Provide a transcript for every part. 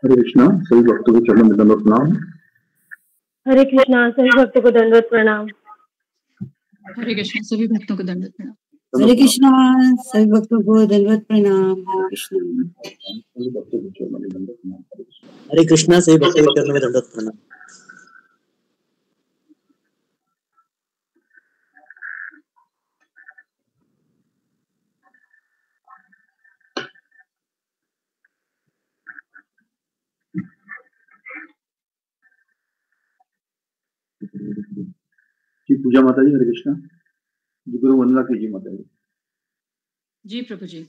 हरे कृष्णा, सभी भक्तों को चरणों में दंडवत प्रणाम। हरे कृष्णा, सभी भक्तों को दंडवत प्रणाम। हरे कृष्णा, सभी भक्तों को दंडवत प्रणाम। हरे कृष्णा, सभी भक्तों को दंडवत प्रणाम। हरे कृष्णा, सभी भक्तों को चरणों में दंडवत प्रणाम। हरे कृष्णा, सभी भक्तों को चरणों में दंडवत प्रणाम। जी पूजा माता जी, हरे कृष्णा जी। गुरु वंदना कीजिए माता जी। जी प्रभु जी।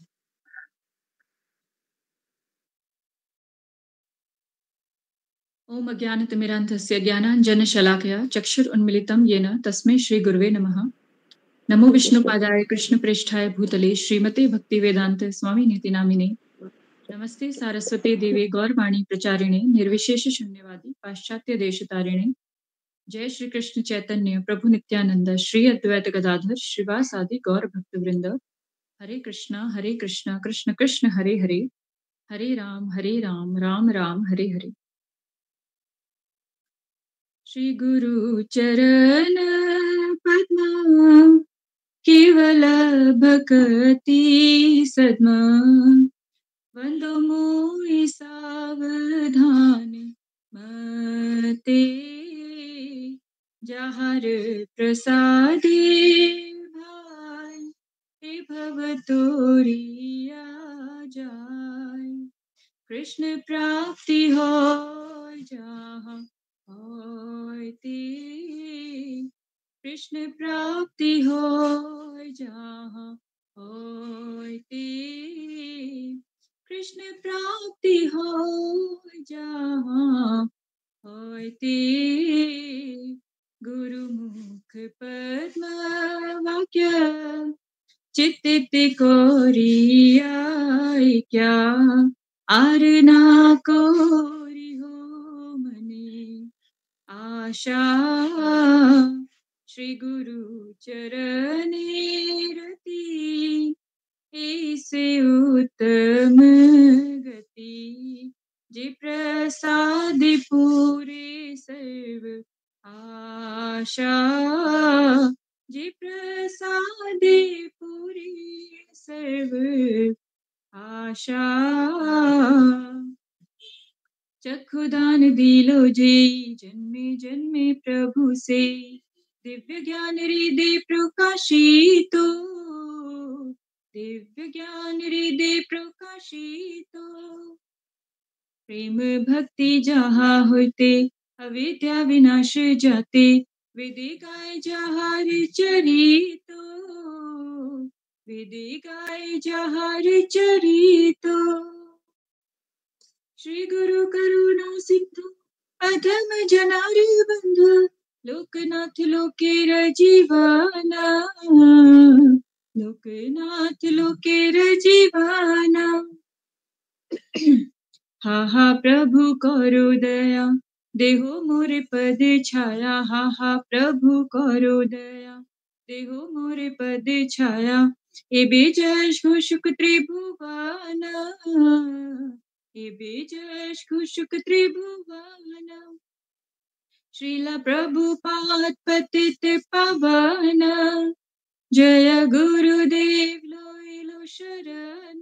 ओम अज्ञानतिमिरान्धस्य ज्ञानाञ्जनशलाकया चक्षुरुन्मीलितं येन तस्मै श्रीगुरुवे नमः। नमो विष्णुपादाय कृष्णप्रेष्ठाय भूतले श्रीमते भक्तिवेदान्त स्वामिनीति नामिने। नमस्ते सारस्वते देवे गौरवाणी प्रचारिणे निर्विशेष शून्यवादी पाश्चात्य देशतारिणे। जय श्री कृष्ण चैतन्य प्रभु नित्यानंद श्री अद्वैत गदाधर श्रीवासादि गौर भक्तवृंद। हरे कृष्णा कृष्ण कृष्ण हरे हरे, हरे राम राम राम हरे हरे। श्री गुरु चरण पद्म केवल भक्ति सद्म, वंदो मोहि सावधान मते। जहर प्रसादे भाई भव तोरिया जाय। कृष्ण प्राप्ति हो जहाँ होय ते, कृष्ण प्राप्ति हो जहाँ होय ते, कृष्ण प्राप्ति हो जहाँ होय ते। गुरुमुख पद्म वाक्य चित्तित कोरियाय क्या, आरना कोरि हो मने आशा। श्री गुरु चरणे रति ऐसे उत्तम गति, जे प्रसाद पूरे सर्व आशा। जे प्रसाद पूरी सर्व आशा। चक्षुदान दिलो जे जन्मे जन्मे प्रभु से, दिव्य ज्ञान हृदय प्रकाशितो, दिव्य ज्ञान हृदय प्रकाशितो। प्रेम भक्ति जहाँ होते अविद्या विनाश जाते, वेदे गाय जहाँ चरितो, वेदे गाय जहाँ चरितो। श्री गुरु करुणा सिंधु अधम जनारी बंधु, लोकनाथ लोकेर जीवाना, लोकनाथ लोकेर जीवाना। हा प्रभु करो दया देहो मोरे पद छाया, हा प्रभु करो दया देहो मोरे पद छाया। ए बेजश खुशुक त्रिभुवना, ए बेजश खुशुक त्रिभुवना। श्रीला प्रभुपाद पतित पावन, जय गुरुदेव लोइलो शरण।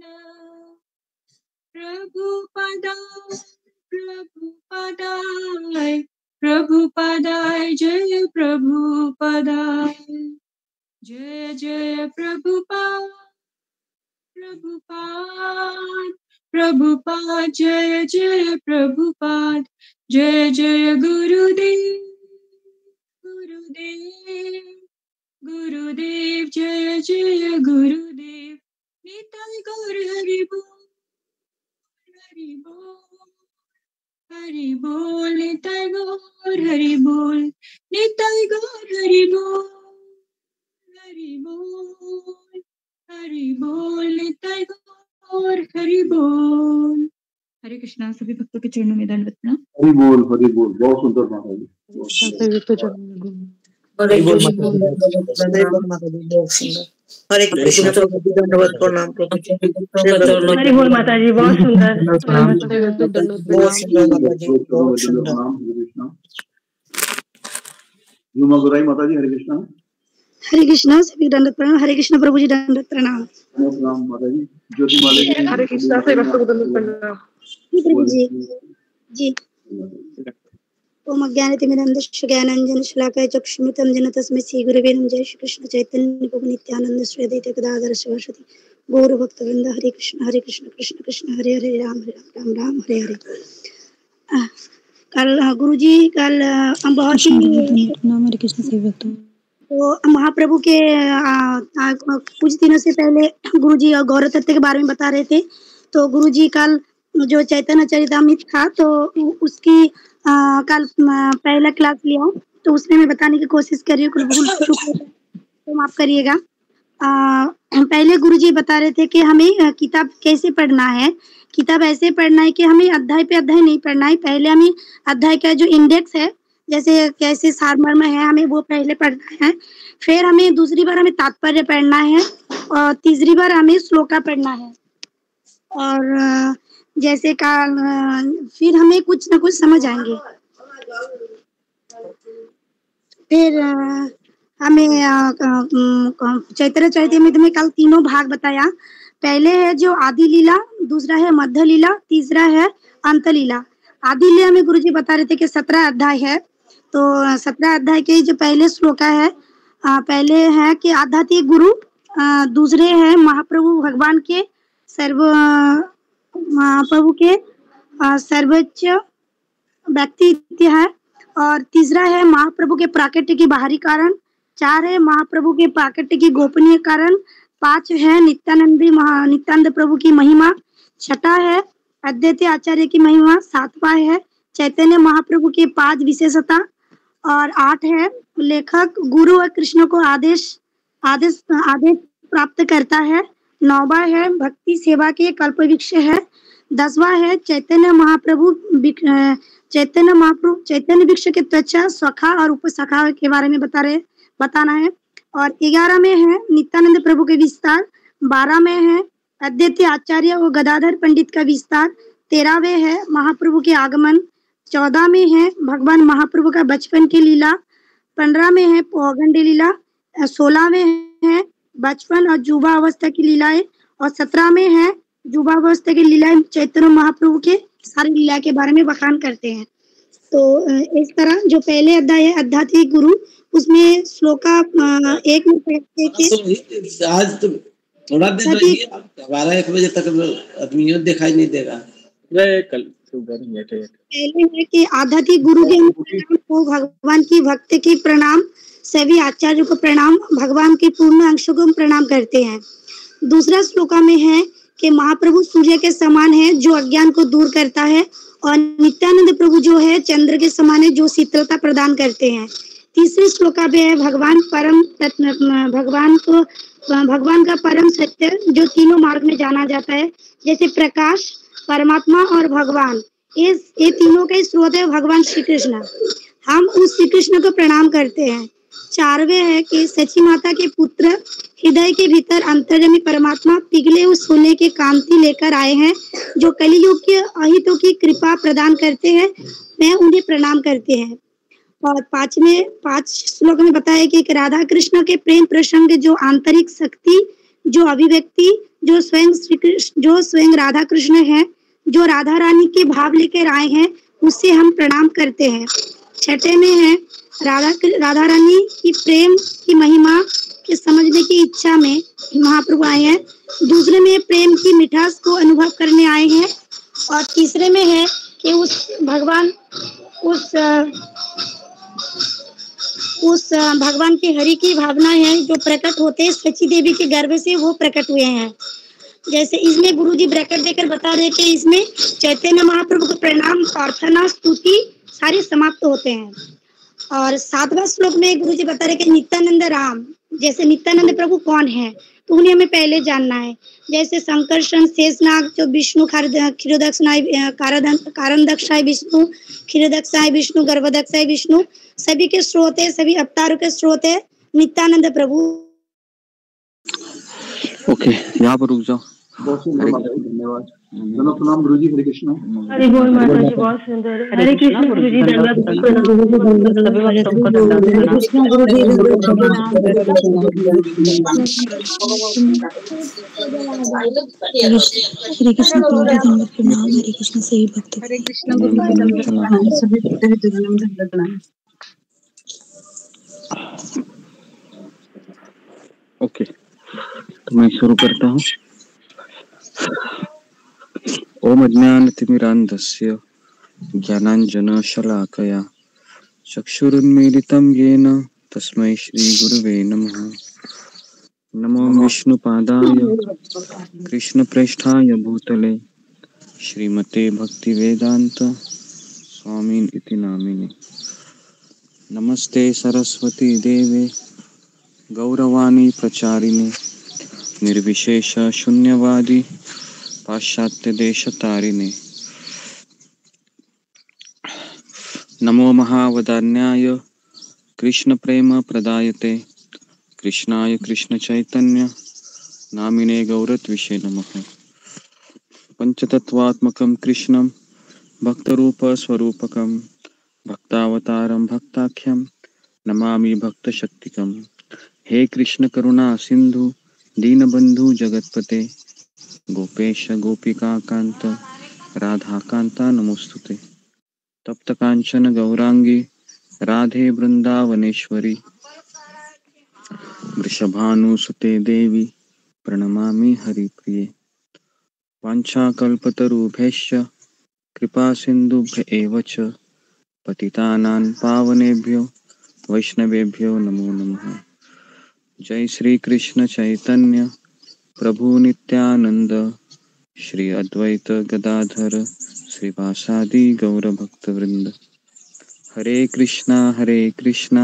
प्रभुपदाय प्रभुपदाय प्रभुपदाय जय प्रभुपदाय, जय जय प्रभुपाद प्रभुपाद प्रभुपाद, जय जय प्रभुपाद, जय जय गुरुदेव गुरुदेव गुरुदेव, जय जय गुरुदेव। निताय गौर हरि बोल, हरि बोल, हरि बोल। निताय गौर हरि बोल, निताय गौर हरि बोल, हरि बोल, हरि बोल। निताय गौर हरि बोल। हरे कृष्णा, सभी भक्तों के चरणों में दंडवत प्रणाम। हरि बोल, हरि बोल। बहुत सुंदर माता जी। सभी को चरणों में हरि बोल माता जी, बहुत सुंदर। हरे कृष्ण से भक्ति दंडवत प्रणाम प्रभु। हरि बोल माता जी, बहुत सुंदर। बहुत सुंदर माता जी, बहुत सुंदर। हरे कृष्णा। युमा गुराई माता जी, हरे कृष्णा। हरे कृष्णा, सभी दंडवत प्रणाम। हरे कृष्णा प्रभु जी, दंडवत प्रणाम। प्रणाम माता जी। ज्योति माला जी, हरे कृष्णा से भक्त को दंडवत प्रणाम। प्रभु जी ओम अज्ञानतिमिरन्धस्य ज्ञानाञ्जन शलाकाय चक्षुरुन्मिलितं येन तस्मै श्री गुरवे नमः। जय श्री कृष्ण चैतन्य प्रभु नित्यानंद श्री अद्वैत गदाधर शिवासादि गौर भक्तवृंद। हरे कृष्ण कृष्ण कृष्ण हरे हरे राम राम राम हरे हरे। कल गुरुजी कल बहुत ही हरे कृष्ण से भक्त तो महाप्रभु के कुछ दिनों से पहले गुरुजी गौर तत्व के बारे में बता रहे थे। तो गुरुजी कल जो चैतन्य चरितामृत था तो उसकी कल पहला क्लास लिया, तो उसमें मैं बताने की कोशिश कर रही हूँ। कुछ भूल तो माफ करिएगा। पहले गुरुजी बता रहे थे कि हमें किताब कैसे पढ़ना है। किताब ऐसे पढ़ना है कि हमें अध्याय पे अध्याय नहीं पढ़ना है। पहले हमें अध्याय का जो इंडेक्स है, जैसे कैसे सारमर्म है, हमें वो पहले पढ़ना है। फिर हमें दूसरी बार हमें तात्पर्य पढ़ना है और तीसरी बार हमें श्लोका पढ़ना है। और जैसे फिर हमें कुछ ना कुछ समझ आएंगे। फिर हमें चैतन्य चरितामृत में कल तीनों भाग बताया। पहले है जो आदि लीला, दूसरा है मध्य लीला, तीसरा है अंत लीला। आदि लीला में गुरुजी बता रहे थे कि 17 अध्याय है। तो 17 अध्याय के जो पहले श्लोका है, पहले है कि आध्यात्मिक गुरु, दूसरे है महाप्रभु भगवान के महाप्रभु के सर्वोच्च व्यक्ति है। और तीसरा है महाप्रभु के प्राकट्य की बाहरी कारण। 4 है महाप्रभु के प्राकट्य की गोपनीय कारण। 5 है नित्यानंद प्रभु की महिमा। 6 है अद्वैत आचार्य की महिमा। 7वां है चैतन्य महाप्रभु के 5 विशेषता। और 8 है लेखक गुरु और कृष्ण को आदेश प्राप्त करता है। 9वां है भक्ति सेवा के कल्पवृक्ष है। 10वां है चैतन्य वृक्ष के त्वचा, शाखा और उपशाखा के बारे में बताना है। और 11 में है नित्यानंद प्रभु के विस्तार। 12 में है अद्वैत आचार्य और गदाधर पंडित का विस्तार। 13वें है महाप्रभु के आगमन। 14 में है भगवान महाप्रभु का बचपन की लीला। 15 में है पौगंड लीला। 16 में है बचपन और युवा अवस्था की लीलाएं। और 17 में है युवा अवस्था की लीलाएं। चैतन्य महाप्रभु के सारी लीला के बारे में बखान करते हैं। तो इस तरह जो पहले अध्याय है आध्यात्मिक गुरु, उसमें श्लोका 1 में पढ़ते कि आज तो थोड़ा देर रहिए, 12-1 बजे तक आदमियों दिखाई नहीं देगा। पहले है कि आध्यात्मिक गुरु के को भगवान की भक्त की प्रणाम, सभी आचार्यों को प्रणाम, भगवान के पूर्ण अंशों को प्रणाम करते हैं। दूसरा श्लोका में है कि महाप्रभु सूर्य के समान है जो अज्ञान को दूर करता है, और नित्यानंद प्रभु जो है चंद्र के समान है जो शीतलता प्रदान करते हैं। तीसरे श्लोका में है भगवान का परम सत्य जो तीनों मार्ग में जाना जाता है, जैसे प्रकाश, परमात्मा और भगवान। ये तीनों के स्रोत है भगवान श्री कृष्ण। हम उस श्री कृष्ण को प्रणाम करते हैं। 4वें है कि सची माता के पुत्र हृदय के भीतर अंतर्यामी परमात्मा पिघले उस सोने के कांति लेकर आए हैं जो कलियुग के अहितों की कृपा प्रदान करते हैं। मैं उन्हें प्रणाम करते हैं। और 5 श्लोक में बताया कि राधा कृष्ण के प्रेम प्रसंग जो आंतरिक शक्ति, जो अभिव्यक्ति, जो स्वयं राधा कृष्ण है, जो राधा रानी के भाव लेकर आए हैं, उससे हम प्रणाम करते हैं। 6 में है राधा रानी की प्रेम की महिमा के समझने की इच्छा में महाप्रभु आए हैं। दूसरे में प्रेम की मिठास को अनुभव करने आए हैं। और तीसरे में है कि उस भगवान की हरि की भावना है जो प्रकट होते हैं सची देवी के गर्भ से, वो प्रकट हुए हैं। जैसे इसमें गुरुजी ब्रैकेट देकर बता रहे कि इसमें चैतन्य महाप्रभु को प्रणाम, प्रार्थना, स्तुति सारे समाप्त होते हैं। और 7वां श्लोक में गुरुजी बता रहे कि नित्यानंद राम, जैसे नित्यानंद प्रभु कौन है तो उन्हें हमें पहले जानना है। जैसे संकर्षण, शेषनाग जो विष्णु, कारणदक्षाय विष्णु, क्षीरदक्षाय विष्णु, गर्भदक्षाय विष्णु, सभी के स्रोत है, सभी अवतारों के स्रोत है नित्यानंद प्रभु। ओके, यहाँ पर रुक जाओ। बहुत सुंदर माता जी, धन्यवाद। दोनों प्रणाम गुरु जी। हरे कृष्णा। हरि बोल माता जी, बहुत सुंदर। हरे कृष्ण गुरु जी, दंडवत प्रणाम। सभी भक्तों को दंडवत प्रणाम। कृष्ण गुरु जी दंडवत प्रणाम। हरे कृष्ण गुरु जी दंडवत प्रणाम। हरे कृष्ण सभी भक्तों हरे कृष्ण गुरु जी दंडवत प्रणाम। सभी भक्तों को दंडवत प्रणाम। ओके, तो मैं शुरू करता हूँ। ओम अज्ञानतिमिरान्धस्य ज्ञानाञ्जनशलाकया चक्षुरुन्मीलितं येन तस्मै श्रीगुरुवे नमः। नमो विष्णुपादाय कृष्णप्रेष्ठाय भूतले श्रीमते भक्तिवेदान्त स्वामिन् इति नामिने। नमस्ते सरस्वती देवे गौरवाणी प्रचारिणे निर्विशेष शून्यवादी पाश्चात्य देश तारिणे। नमो महावदान्याय कृष्ण प्रेम प्रदायते कृष्णाय कृष्ण चैतन्य नामिने गौरत्विषे नमः। पंचतत्वात्मकं कृष्णं भक्तरूप स्वरूपकं भक्तावतारं भक्ताख्यं नमामि भक्तशक्तिकं। हे कृष्ण करुणा सिंधु दीनबंधु जगतपते गोपेश गोपिका कांत राधा कांता नमोस्तुते। तप्त कांचन गौरांगी राधे वृंदावनेश्वरी वृषभानुसुते देवी प्रणमामि हरिप्रिये। वाञ्छाकल्पतरुभ्यश्च कृपा सिन्धुभ्य एव च पतितानां पावनेभ्यो वैष्णवेभ्यो नमो नमः। जय श्री कृष्ण चैतन्य प्रभु नित्यानंद श्री अद्वैत गदाधर श्रीवासादि गौर भक्तवृंद। हरे कृष्णा कृष्णा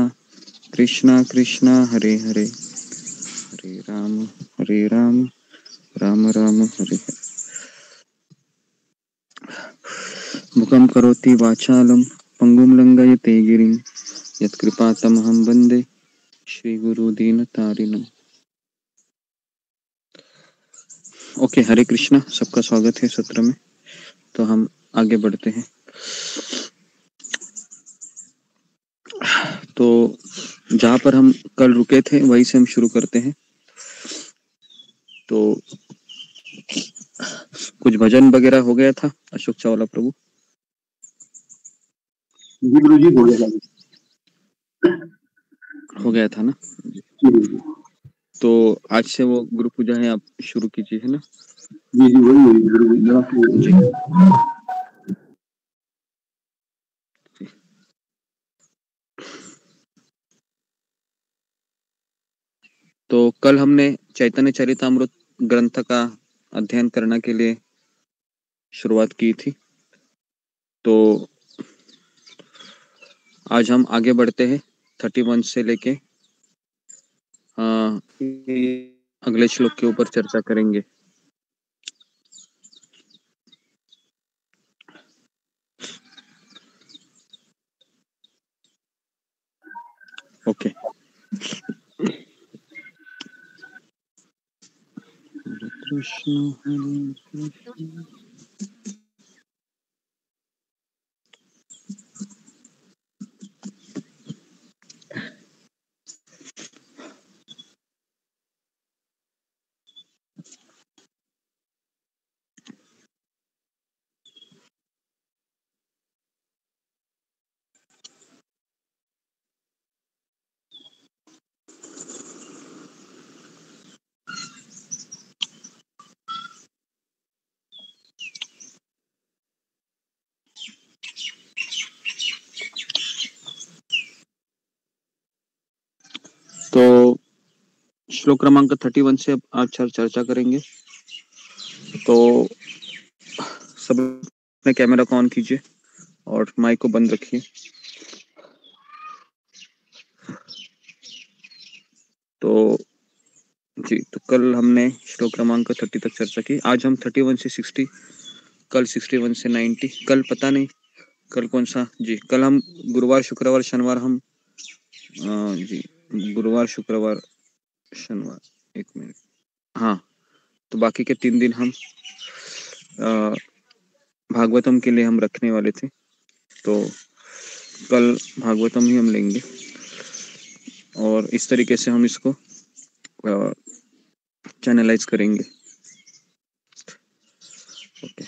कृष्णा हरे हरे, हरे राम राम राम हरे हरे। मुखं करोति वाचालं पंगुं लंघयते गिरिं यत्कृपातमहं वन्दे श्रीगुरु दीनतारिणम्। ओके, हरे कृष्णा, सबका स्वागत है सत्र में। तो हम आगे बढ़ते हैं। तो जहाँ पर हम कल रुके थे वहीं से हम शुरू करते हैं। तो कुछ भजन वगैरह हो गया था अशोक चावला प्रभु? जी गुरु जी, हो गया हो गया था ना? तो आज से वो गुरु पूजा है, आप शुरू कीजिए, है ना? जी जी, वही गुरु जी। तो कल हमने चैतन्य चरितामृत ग्रंथ का अध्ययन करने के लिए शुरुआत की थी। तो आज हम आगे बढ़ते हैं 31 से लेके अगले श्लोक के ऊपर चर्चा करेंगे। ओके, कृष्ण हरे कृष्ण। तो श्लोक क्रमांक 31 से आज चर्चा करेंगे। तो सब अपने कैमरा को ऑन कीजिए और माइक को बंद रखिए। तो जी, तो कल हमने श्लोक क्रमांक 30 तक चर्चा की। आज हम 31 से 60, कल 61 से 90, कल पता नहीं कल कौन सा। जी, कल हम गुरुवार शुक्रवार शनिवार हम जी गुरुवार शुक्रवार शनिवार, एक मिनट, हाँ तो बाकी के 3 दिन हम भागवतम के लिए हम रखने वाले थे, तो कल भागवतम ही हम लेंगे और इस तरीके से हम इसको चैनलाइज करेंगे। ओके,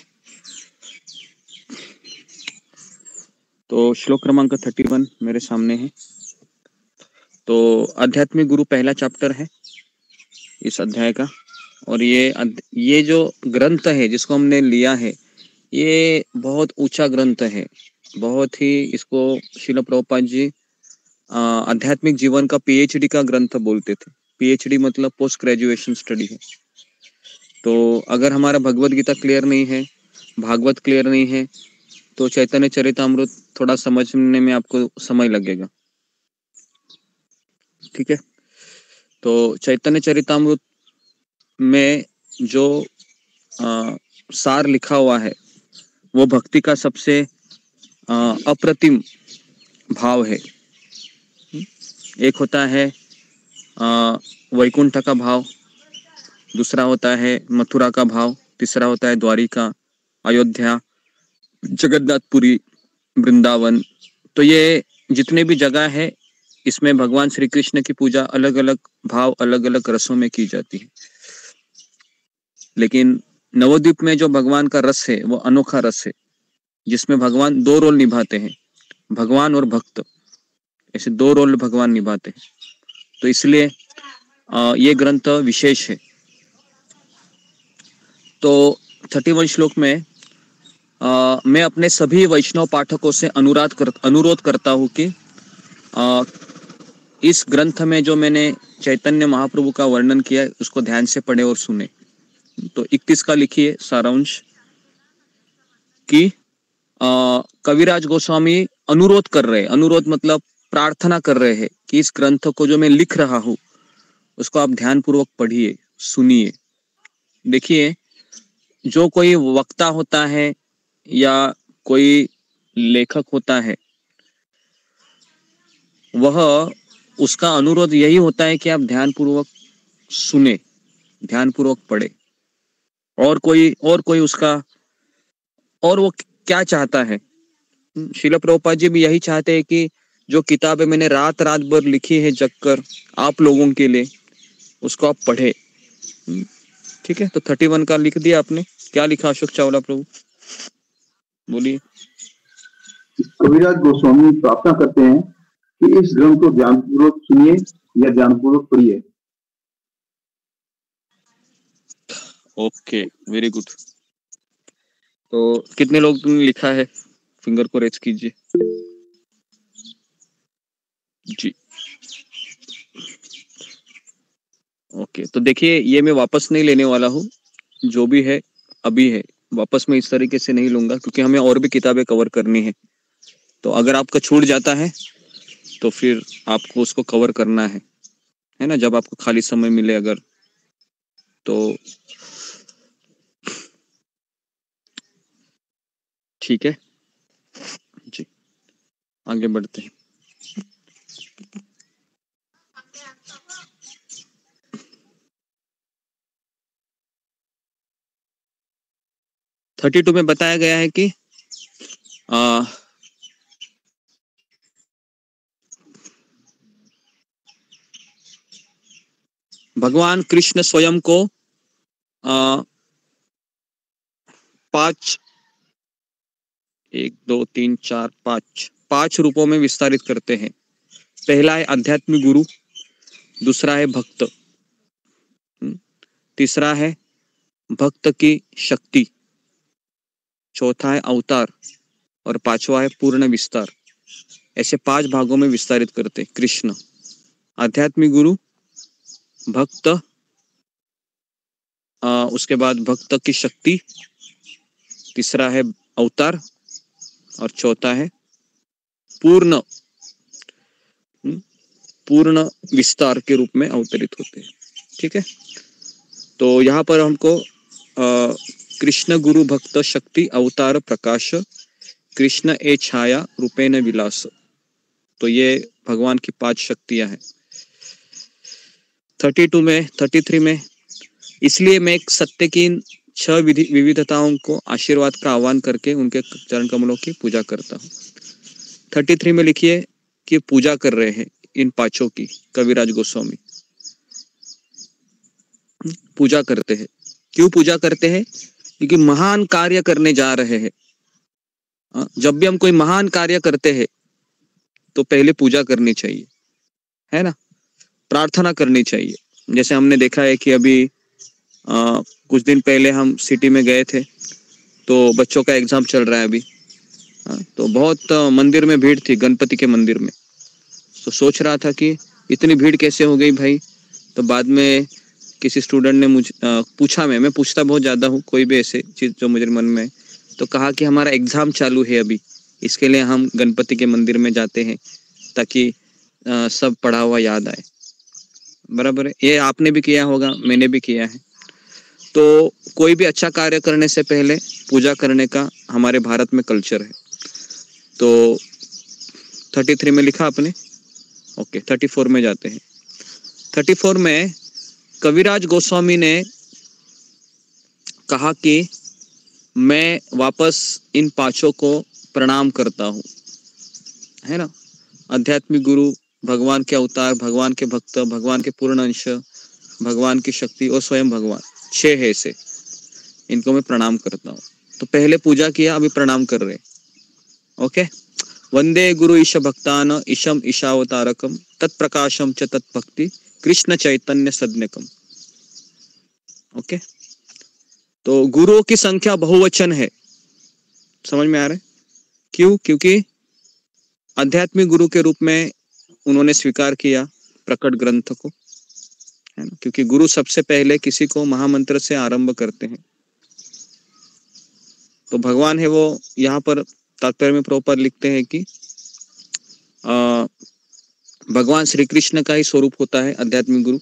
तो श्लोक क्रमांक 31 मेरे सामने है। तो आध्यात्मिक गुरु पहला चैप्टर है इस अध्याय का, और ये जो ग्रंथ है जिसको हमने लिया है, ये बहुत ऊंचा ग्रंथ है, बहुत ही इसको श्रील प्रभुपाद जी आध्यात्मिक जीवन का पीएचडी का ग्रंथ बोलते थे। पीएचडी मतलब पोस्ट ग्रेजुएशन स्टडी है। तो अगर हमारा भगवत गीता क्लियर नहीं है, भागवत क्लियर नहीं है, तो चैतन्य चरितामृत थोड़ा समझने में आपको समय लगेगा। ठीक है, तो चैतन्य चरितामृत में जो सार लिखा हुआ है वो भक्ति का सबसे अप्रतिम भाव है। एक होता है वैकुंठ का भाव, दूसरा होता है मथुरा का भाव, तीसरा होता है द्वारिका, अयोध्या, जगन्नाथपुरी, वृंदावन। तो ये जितने भी जगह है, इसमें भगवान श्री कृष्ण की पूजा अलग अलग भाव, अलग अलग रसों में की जाती है। लेकिन नवद्वीप में जो भगवान का रस है वो अनोखा रस है, जिसमें भगवान 2 रोल निभाते हैं, भगवान और भक्त, ऐसे 2 रोल भगवान निभाते हैं। तो इसलिए ये ग्रंथ विशेष है। तो 31 श्लोक में मैं अपने सभी वैष्णव पाठकों से अनुरोध करता हूँ कि इस ग्रंथ में जो मैंने चैतन्य महाप्रभु का वर्णन किया है उसको ध्यान से पढ़े और सुने। तो 31 का लिखिए सारांश कि कविराज गोस्वामी अनुरोध कर रहे हैं, अनुरोध मतलब प्रार्थना कर रहे हैं कि इस ग्रंथ को जो मैं लिख रहा हूँ उसको आप ध्यान पूर्वक पढ़िए, सुनिए। देखिए, जो कोई वक्ता होता है या कोई लेखक होता है, वह उसका अनुरोध यही होता है कि आप ध्यान पूर्वक सुने, ध्यान पूर्वक पढ़े। और कोई उसका, और वो क्या चाहता है, श्रील प्रभुपाद जी भी यही चाहते हैं कि जो किताबें मैंने रात भर लिखी है जगकर आप लोगों के लिए, उसको आप पढ़े। ठीक है, तो 31 का लिख दिया आपने। क्या लिखा अशोक चावला प्रभु, बोलिए। कविराज गोस्वामी प्रार्थना करते हैं कि इस ग्रंथ को ध्यानपूर्वक सुनिए या ध्यानपूर्वक पढ़िए। Okay, very good. तो कितने लोग ने लिखा है, फिंगर को रेज कीजिए जी। ओके, तो देखिए, ये मैं वापस नहीं लेने वाला हूँ, जो भी है अभी है, वापस मैं इस तरीके से नहीं लूंगा, क्योंकि हमें और भी किताबें कवर करनी है। तो अगर आपका छूट जाता है तो फिर आपको उसको कवर करना है ना, जब आपको खाली समय मिले अगर। तो ठीक है जी, आगे बढ़ते हैं। थर्टी 32 में बताया गया है कि भगवान कृष्ण स्वयं को 5 रूपों में विस्तारित करते हैं। पहला है आध्यात्मिक गुरु, दूसरा है भक्त, तीसरा है भक्त की शक्ति, चौथा है अवतार, और 5वां है पूर्ण विस्तार। ऐसे 5 भागों में विस्तारित करते कृष्ण। आध्यात्मिक गुरु, भक्त, उसके बाद भक्त की शक्ति, तीसरा है अवतार, और चौथा है पूर्ण विस्तार के रूप में अवतरित होते हैं। ठीक है, तो यहाँ पर हमको कृष्ण गुरु भक्त शक्ति अवतार प्रकाश कृष्ण ए छाया रूपेण विलास, तो ये भगवान की 5 शक्तियां हैं। 32 में 33 में इसलिए मैं एक सत्य की इन 6 विविधताओं को आशीर्वाद का आह्वान करके उनके चरण कमलों की पूजा करता हूँ। 33 में लिखिए कि पूजा कर रहे हैं इन 5 की कविराज गोस्वामी। पूजा करते हैं। क्यों पूजा करते हैं? क्योंकि महान कार्य करने जा रहे हैं। जब भी हम कोई महान कार्य करते हैं तो पहले पूजा करनी चाहिए, है ना, प्रार्थना करनी चाहिए। जैसे हमने देखा है कि अभी कुछ दिन पहले हम सिटी में गए थे, तो बच्चों का एग्जाम चल रहा है अभी। तो बहुत मंदिर में भीड़ थी, गणपति के मंदिर में। तो सोच रहा था कि इतनी भीड़ कैसे हो गई भाई। तो बाद में किसी स्टूडेंट ने मुझे पूछा, मैं पूछता बहुत ज़्यादा हूँ कोई भी ऐसे चीज़ जो मुझे मन में, तो कहा कि हमारा एग्ज़ाम चालू है अभी, इसके लिए हम गणपति के मंदिर में जाते हैं ताकि सब पढ़ा हुआ याद आए। बराबर है, ये आपने भी किया होगा, मैंने भी किया है। तो कोई भी अच्छा कार्य करने से पहले पूजा करने का हमारे भारत में कल्चर है। तो 33 में लिखा आपने, ओके 34 में जाते हैं। 34 में कविराज गोस्वामी ने कहा कि मैं वापस इन 5 को प्रणाम करता हूँ, है ना। आध्यात्मिक गुरु, भगवान के अवतार, भगवान के भक्त, भगवान के पूर्ण अंश, भगवान की शक्ति और स्वयं भगवान, 6 है ऐसे, इनको मैं प्रणाम करता हूँ। तो पहले पूजा किया, अभी प्रणाम कर रहे। ओके। वंदे गुरु ईश भक्तान ईशम ईशावतारकम तत्प्रकाशम च तत्भक्ति कृष्ण चैतन्य सद्नकम। ओके। तो गुरुओं की संख्या बहुवचन है, समझ में आ रहा है? क्यों? क्योंकि आध्यात्मिक गुरु के रूप में उन्होंने स्वीकार किया प्रकट ग्रंथ को, है ना। क्योंकि गुरु सबसे पहले किसी को महामंत्र से आरंभ करते हैं। तो भगवान है वो, यहाँ पर तात्पर्य में प्रभुपाद लिखते हैं कि भगवान श्री कृष्ण का ही स्वरूप होता है आध्यात्मिक गुरु।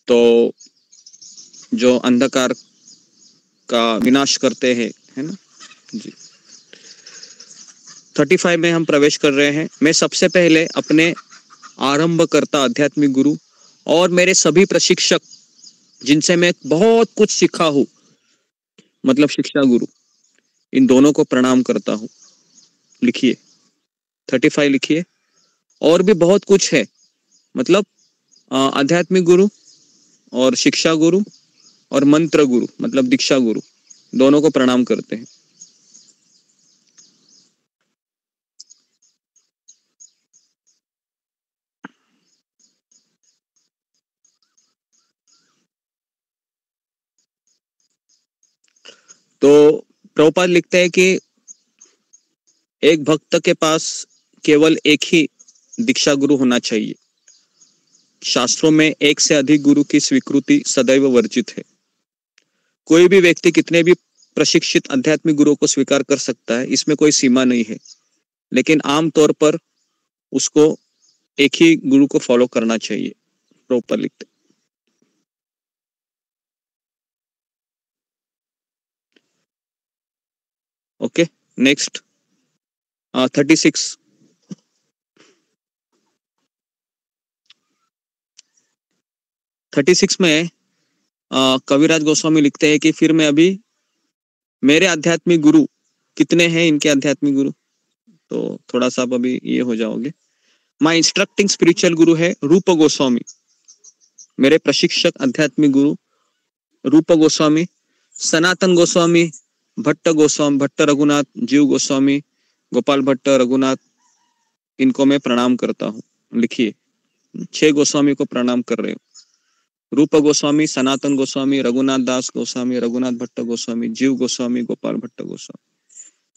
तो जो अंधकार का विनाश करते हैं, है ना जी। 35 में हम प्रवेश कर रहे हैं। मैं सबसे पहले अपने आरंभकर्ता आध्यात्मिक गुरु और मेरे सभी प्रशिक्षक जिनसे मैं बहुत कुछ सीखा हूँ, मतलब शिक्षा गुरु, इन दोनों को प्रणाम करता हूँ। लिखिए 35 लिखिए। और भी बहुत कुछ है, मतलब आध्यात्मिक गुरु और शिक्षा गुरु और मंत्र गुरु मतलब दीक्षा गुरु, दोनों को प्रणाम करते हैं। तो प्रभुपाद लिखते हैं कि एक भक्त के पास केवल एक ही दीक्षा गुरु होना चाहिए। शास्त्रों में एक से अधिक गुरु की स्वीकृति सदैव वर्जित है। कोई भी व्यक्ति कितने भी प्रशिक्षित आध्यात्मिक गुरु को स्वीकार कर सकता है, इसमें कोई सीमा नहीं है, लेकिन आमतौर पर उसको एक ही गुरु को फॉलो करना चाहिए, प्रॉपर लिखते। ओके, नेक्स्ट 36 में कविराज गोस्वामी लिखते हैं कि फिर मैं अभी मेरे आध्यात्मिक गुरु कितने हैं, इनके आध्यात्मिक गुरु, तो थोड़ा सा अभी ये हो जाओगे। माय इंस्ट्रक्टिंग स्पिरिचुअल गुरु है रूप गोस्वामी, मेरे प्रशिक्षक आध्यात्मिक गुरु रूप गोस्वामी, सनातन गोस्वामी, भट्ट गोस्वामी, भट्ट रघुनाथ, जीव गोस्वामी, गोपाल भट्ट, रघुनाथ, इनको मैं प्रणाम करता हूँ। लिखिए 6 गोस्वामी को प्रणाम कर रहे हो। रूप गोस्वामी, सनातन गोस्वामी, रघुनाथ दास गोस्वामी, रघुनाथ भट्ट गोस्वामी, जीव गोस्वामी, गोपाल भट्ट गोस्वामी,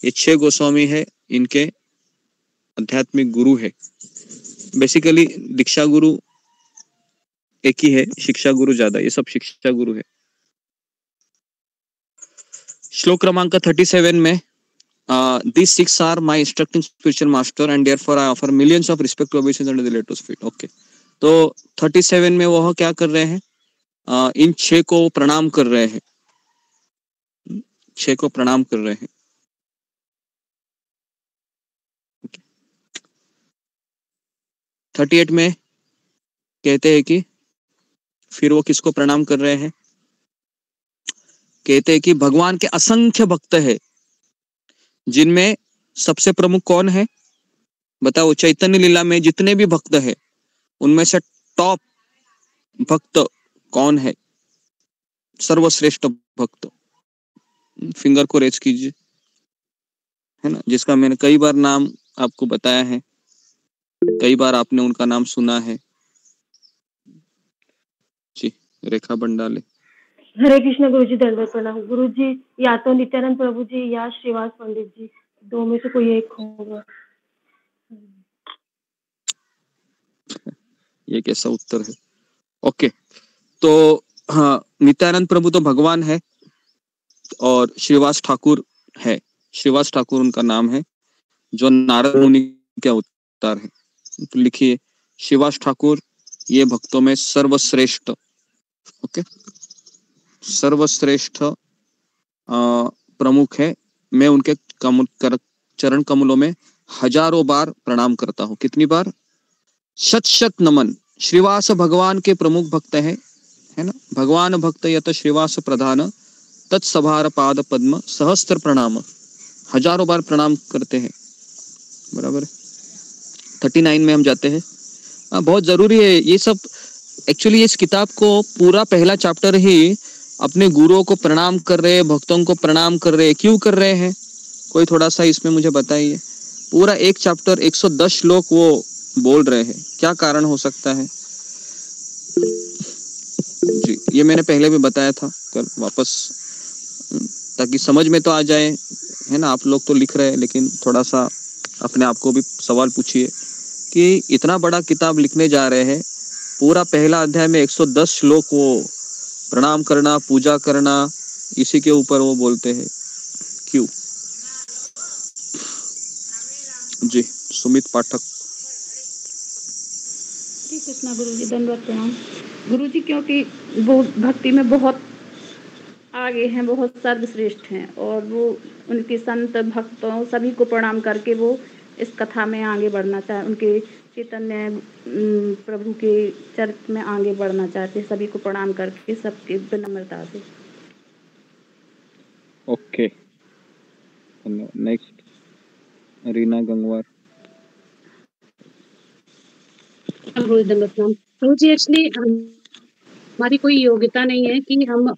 ये 6 गोस्वामी है, इनके आध्यात्मिक गुरु है। बेसिकली दीक्षा गुरु एक ही है, शिक्षा गुरु ज्यादा, ये सब शिक्षा गुरु है। श्लोक क्रमांक 37 में these 6 are my instructing spiritual master and therefore I offer millions of respect to obeisance under the lotus feet. Okay, तो 37 में वह क्या कर रहे हैं, इन 6 को प्रणाम कर रहे हैं, 6 को प्रणाम कर रहे हैं। 38 में कहते हैं कि फिर वो किसको प्रणाम कर रहे हैं? कहते हैं कि भगवान के असंख्य भक्त है, जिनमें सबसे प्रमुख कौन है बताओ? चैतन्य लीला में जितने भी भक्त है उनमें से टॉप भक्त कौन है? सर्वश्रेष्ठ भक्त, फिंगर को रेज कीजिए, है ना, जिसका मैंने कई बार नाम आपको बताया है, कई बार आपने उनका नाम सुना है जी। रेखा बंडाले। हरे कृष्ण गुरु जी, दंडवत प्रणाम। गुरु जी, या तो नित्यानंद प्रभु जी या श्रीवास पंडित जी, दो में से कोई एक होगा। ये कैसा उत्तर है? ओके, तो हाँ, नित्यानंद प्रभु तो भगवान है और श्रीवास ठाकुर है, श्रीवास ठाकुर उनका नाम है, जो नारद मुनि के अवतार है। तो लिखिए श्रीवास ठाकुर ये भक्तों में सर्वश्रेष्ठ, ओके, सर्वश्रेष्ठ प्रमुख है। मैं उनके चरण कमलों में हजारों बार प्रणाम करता हूँ। कितनी बार? शत शत नमन। श्रीवास भगवान के प्रमुख भक्त है ना। भगवान भक्त यत श्रीवास प्रधान, तत्सभार पाद पद्म सहस्त्र प्रणाम। हजारों बार प्रणाम करते हैं, बराबर है। 39 में हम जाते हैं। बहुत जरूरी है ये सब। एक्चुअली इस किताब को पूरा पहला चैप्टर ही अपने गुरुओं को प्रणाम कर रहे हैं, भक्तों को प्रणाम कर रहे हैं। क्यों कर रहे हैं? कोई थोड़ा सा इसमें मुझे बताइए। पूरा एक चैप्टर 110 श्लोक वो बोल रहे हैं, क्या कारण हो सकता है जी? ये मैंने पहले भी बताया था कल, वापस ताकि समझ में तो आ जाए, है ना। आप लोग तो लिख रहे हैं, लेकिन थोड़ा सा अपने आप को भी सवाल पूछिए कि इतना बड़ा किताब लिखने जा रहे हैं, पूरा पहला अध्याय में 110 श्लोक वो प्रणाम करना, पूजा करना, इसी के ऊपर वो बोलते हैं। क्यों जी? सुमित पाठक। कृष्णा गुरु जी, दंडवत प्रणाम। गुरु जी, क्योंकि वो भक्ति में बहुत आगे हैं, बहुत सर्वश्रेष्ठ हैं, और वो उनके संत भक्तों सभी को प्रणाम करके वो इस कथा में आगे बढ़ना चाहे, उनके चैतन्य प्रभु के चरित्र में आगे बढ़ना चाहते, सभी को प्रणाम करके सबके विनम्रता से। Okay, next Reena Gangwar. गुरु जी, एक्चुअली हमारी कोई योग्यता नहीं है कि हम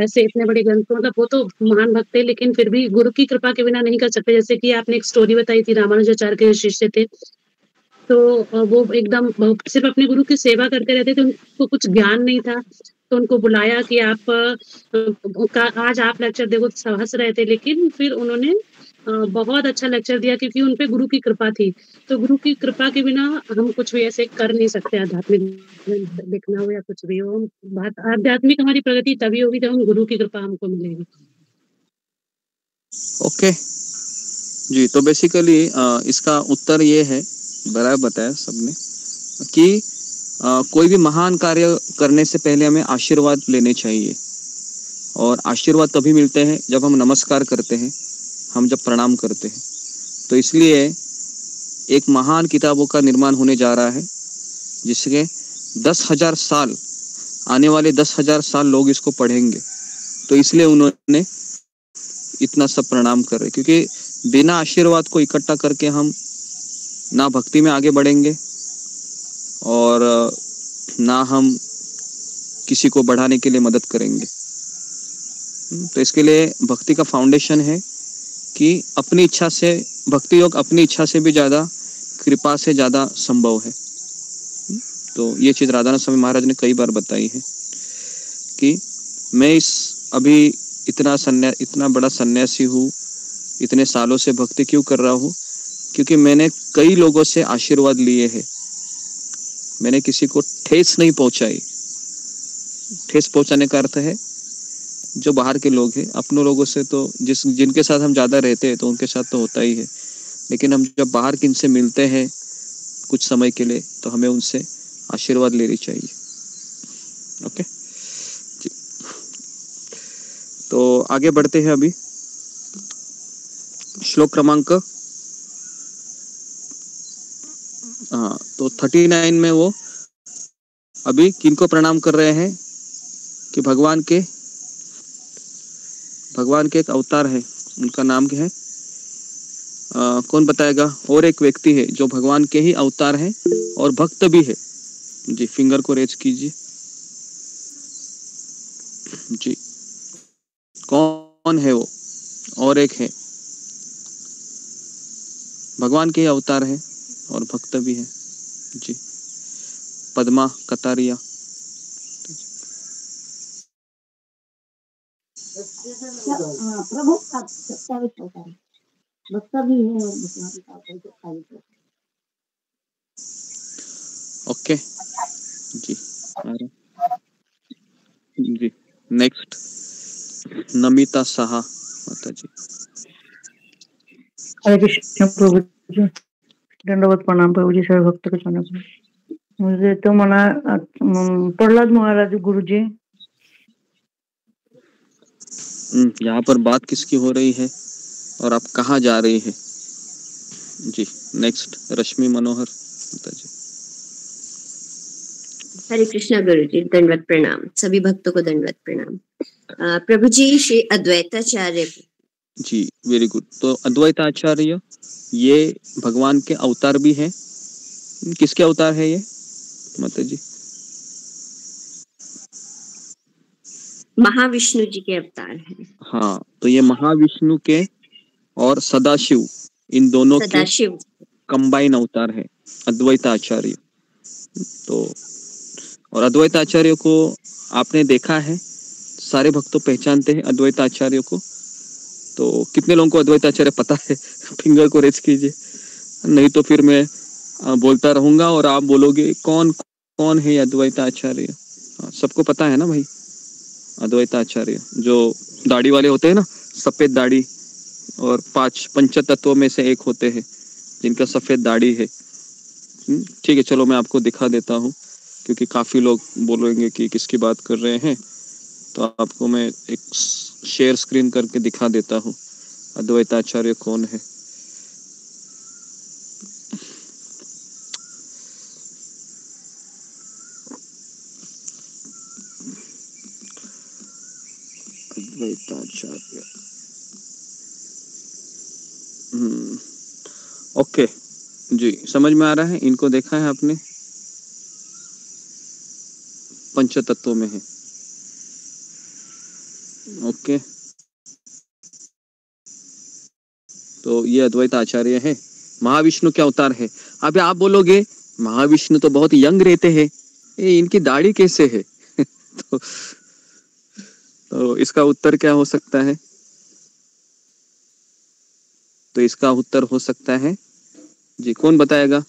ऐसे इतने बड़े ग्रंथों, मतलब वो तो महान भक्त थे, लेकिन फिर भी गुरु की कृपा के बिना नहीं कर सकते। जैसे कि आपने एक स्टोरी बताई थी, रामानुजाचार्य के शिष्य थे, तो वो एकदम सिर्फ अपने गुरु की सेवा करते रहते थे, उनको कुछ ज्ञान नहीं था। तो उनको बुलाया कि आप आज आप लेक्चर देखो, तो हंस रहे थे, लेकिन फिर उन्होंने बहुत अच्छा लेक्चर दिया, क्योंकि उनपे गुरु की कृपा थी। तो गुरु की कृपा के बिना हम कुछ भी ऐसे कर नहीं सकते। आध्यात्मिक लिखना हो या कुछ भी हो, आध्यात्मिक हमारी प्रगति तभी होगी जब हम गुरु की कृपा हमको मिलेगी। ओके जी, तो बेसिकली इसका उत्तर ये है, बराबर बताया सबने, कि कोई भी महान कार्य करने से पहले हमें आशीर्वाद लेने चाहिए, और आशीर्वाद तभी मिलते हैं जब हम नमस्कार करते हैं, हम जब प्रणाम करते हैं। तो इसलिए एक महान किताबों का निर्माण होने जा रहा है, जिसके 10,000 साल, आने वाले 10,000 साल लोग इसको पढ़ेंगे। तो इसलिए उन्होंने इतना सब प्रणाम कर रहे, क्योंकि बिना आशीर्वाद को इकट्ठा करके हम ना भक्ति में आगे बढ़ेंगे और ना हम किसी को बढ़ाने के लिए मदद करेंगे। तो इसके लिए भक्ति का फाउंडेशन है कि अपनी इच्छा से, भक्ति योग अपनी इच्छा से भी ज्यादा, कृपा से ज्यादा संभव है। तो ये चीज राधानाथ स्वामी महाराज ने कई बार बताई है कि मैं इस अभी इतना बड़ा सन्यासी हूँ, इतने सालों से भक्ति क्यों कर रहा हूँ? क्योंकि मैंने कई लोगों से आशीर्वाद लिए हैं, मैंने किसी को ठेस नहीं पहुंचाई। ठेस पहुंचाने का अर्थ है जो बाहर के लोग हैं, अपनों लोगों से तो जिनके साथ हम ज्यादा रहते हैं तो उनके साथ तो होता ही है, लेकिन हम जब बाहर किनसे मिलते हैं कुछ समय के लिए, तो हमें उनसे आशीर्वाद लेनी चाहिए। ओके जी, तो आगे बढ़ते हैं। अभी श्लोक क्रमांक तो 39 में वो अभी किनको प्रणाम कर रहे हैं कि भगवान के एक अवतार है, उनका नाम क्या है? कौन बताएगा? और एक व्यक्ति है जो भगवान के ही अवतार है और भक्त भी है। जी फिंगर को रेज कीजिए। जी कौन है वो? और एक है, भगवान के ही अवतार है और भक्त भी है। जी पद्मा कतारिया। प्रभु का 27 अवतार भक्त भी है और भगवान का अवतार 27 है। ओके जी आ रहा। जी नेक्स्ट नमिता साहा माता जी। हरे कृष्ण प्रभु जी, दंडवत प्रणाम प्रभु जी, सभी भक्त को चरणों में। मुझे तो मना प्रहलाद महाराज गुरु जी। यहाँ पर बात किसकी हो रही है और आप कहाँ जा रही है? जी नेक्स्ट रश्मि मनोहर माता जी। हरे कृष्णा गुरु जी, दंडवत प्रणाम, सभी भक्तों को दंडवत प्रणाम। प्रभु जी श्री अद्वैताचार्य जी वेरी गुड। तो अद्वैताचार्य ये भगवान के अवतार भी है। किसके अवतार है ये माता जी? महाविष्णु जी के अवतार हैं। हाँ तो ये महाविष्णु के और सदाशिव, इन दोनों के कंबाइन अवतार है अद्वैताचार्य। तो और अद्वैताचार्य को आपने देखा है, सारे भक्त पहचानते हैं अद्वैताचार्य को। तो कितने लोगों को अद्वैताचार्य पता है? फिंगर को रेज कीजिए, नहीं तो फिर मैं बोलता रहूंगा और आप बोलोगे कौन कौन है अद्वैताचार्य। सबको पता है ना भाई? अद्वैताचार्य जो दाढ़ी वाले होते हैं ना, सफेद दाढ़ी, और 5 पंच तत्वों में से एक होते हैं जिनका सफेद दाढ़ी है। ठीक है चलो मैं आपको दिखा देता हूँ, क्योंकि काफी लोग बोलेंगे कि किसकी बात कर रहे हैं। तो आपको मैं एक शेयर स्क्रीन करके दिखा देता हूँ अद्वैताचार्य कौन है। अद्वैताचार्य ओके जी, समझ में आ रहा है? इनको देखा है आपने? पंच तत्वों में है। ओके तो ये अद्वैताचार्य है, महाविष्णु के अवतार है। अभी आप बोलोगे महाविष्णु तो बहुत यंग रहते हैं, ये इनकी दाढ़ी कैसे है? तो इसका उत्तर क्या हो सकता है? तो इसका उत्तर हो सकता है जी, कौन बताएगा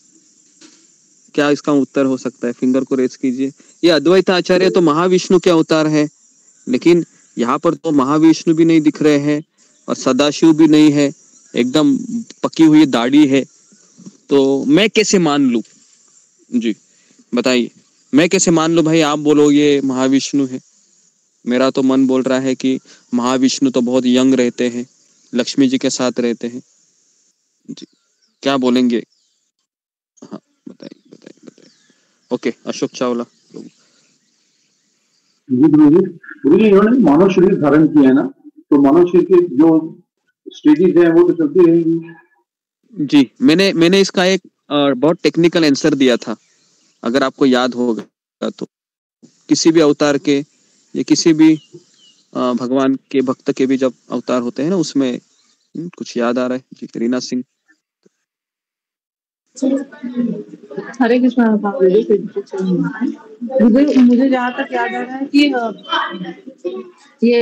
क्या इसका उत्तर हो सकता है? फिंगर को रेज कीजिए। ये अद्वैताचार्य तो महाविष्णु के अवतार है, लेकिन यहाँ पर तो महाविष्णु भी नहीं दिख रहे हैं और सदाशिव भी नहीं है, एकदम पकी हुई दाढ़ी है। तो मैं कैसे मान लूं? जी बताइए, मैं कैसे मान लूं भाई? आप बोलो ये महाविष्णु है, मेरा तो मन बोल रहा है कि महाविष्णु तो बहुत यंग रहते हैं, लक्ष्मी जी के साथ रहते हैं। जी क्या बोलेंगे? हाँ बताइए बताइए बताइए। ओके अशोक चावला। गुरु जी इन्होंने मानव शरीर धारण किया है ना, तो मानव शरीर के जो स्टेजेस हैं वो तो चलती रहेंगी। जी मैंने इसका एक बहुत टेक्निकल आंसर दिया था, अगर आपको याद होगा तो। किसी भी अवतार के या किसी भी भगवान के भक्त के भी जब अवतार होते हैं ना, उसमें कुछ याद आ रहा है? जी रीना सिंह। हरे कृष्णा। मुझे जहाँ तक याद आ रहा है कि ये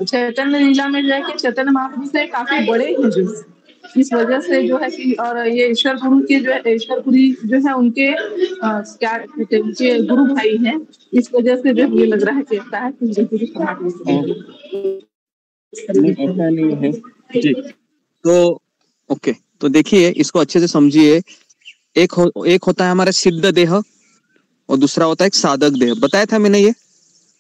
चैतन्य लीला में जो है कि चैतन्य महाप्रभु से काफी बड़े हैं, जो इस वजह से जो है कि, और ये ईश्वर गुरु के जो है ईश्वरपुरी जो है उनके क्या कहते हैं, उनके गुरु भाई हैं। इस वजह से जो मुझे लग रहा है कि ऐसा है कि ऐसा नहीं है जी। तो ओके तो देखिए इसको अच्छे से समझिए। एक होता है हमारा सिद्ध देह और दूसरा होता है एक साधक देह। बताया था मैंने, ये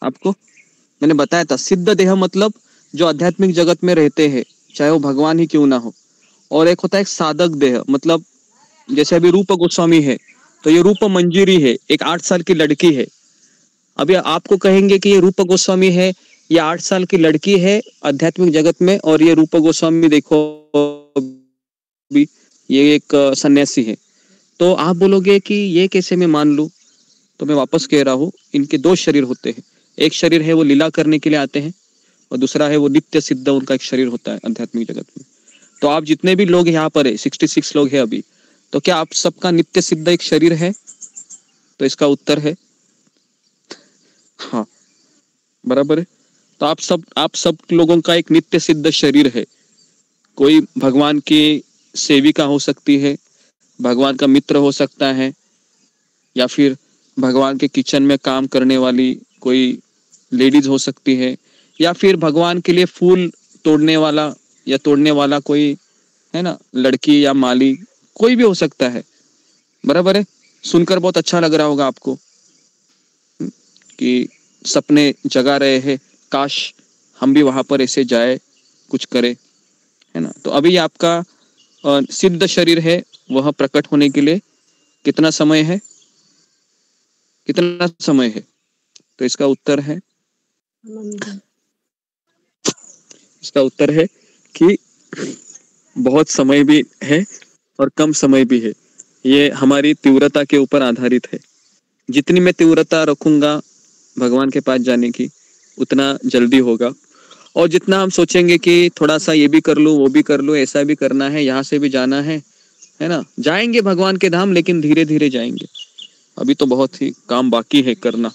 आपको मैंने बताया था। सिद्ध देह मतलब जो आध्यात्मिक जगत में रहते हैं, चाहे वो भगवान ही क्यों ना हो। और एक होता है एक साधक देह, मतलब जैसे अभी रूप गोस्वामी है तो ये रूप मंजरी है, एक 8 साल की लड़की है, अभी आपको कहेंगे कि ये रूप गोस्वामी है, ये 8 साल की लड़की है आध्यात्मिक जगत में, और ये रूप गोस्वामी देखो भी ये एक सन्यासी है, तो आप बोलोगे कि ये कैसे मैं मान लूं? तो मैं वापस कह रहा हूँ, इनके 2 शरीर होते हैं। एक शरीर है वो लीला करने के लिए आते हैं, और दूसरा है वो नित्य सिद्ध, उनका एक शरीर होता है आध्यात्मिक जगत में। तो आप जितने भी लोग यहाँ पर है, 66 लोग हैं अभी, तो क्या आप सबका नित्य सिद्ध एक शरीर है? तो इसका उत्तर है हाँ, बराबर है। तो आप सब लोगों का एक नित्य सिद्ध शरीर है। कोई भगवान की सेविका हो सकती है, भगवान का मित्र हो सकता है, या फिर भगवान के किचन में काम करने वाली कोई लेडीज हो सकती है, या फिर भगवान के लिए फूल तोड़ने वाला या तोड़ने वाला कोई है ना, लड़की या माली, कोई भी हो सकता है, बराबर है। सुनकर बहुत अच्छा लग रहा होगा आपको कि सपने जगा रहे हैं, काश हम भी वहां पर ऐसे जाए, कुछ करे, है ना। तो अभी आपका सिद्ध शरीर है, वह प्रकट होने के लिए कितना समय है? कितना समय है? तो इसका उत्तर है कि बहुत समय भी है और कम समय भी है। ये हमारी तीव्रता के ऊपर आधारित है। जितनी मैं तीव्रता रखूंगा भगवान के पास जाने की, उतना जल्दी होगा। और जितना हम सोचेंगे कि थोड़ा सा ये भी कर लूं, वो भी कर लूं, ऐसा भी करना है, यहाँ से भी जाना है ना, जाएंगे भगवान के धाम, लेकिन धीरे धीरे जाएंगे। अभी तो बहुत ही काम बाकी है करना,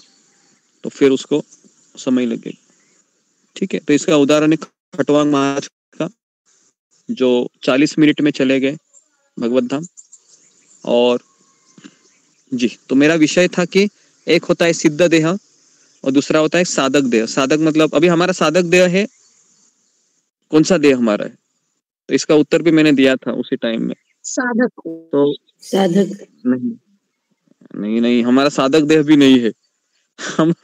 तो फिर उसको समय लगेगा। ठीक है, तो इसका उदाहरण है खटवांग महाराज का, जो 40 मिनट में चले गए भगवत धाम। और जी, तो मेरा विषय था कि एक होता है सिद्ध देह और दूसरा होता है साधक देह। साधक मतलब अभी हमारा साधक देह है, कौन सा देह हमारा है? तो इसका उत्तर भी मैंने दिया था उसी टाइम में। साधक। तो साधक नहीं, हमारा साधक देह भी नहीं है।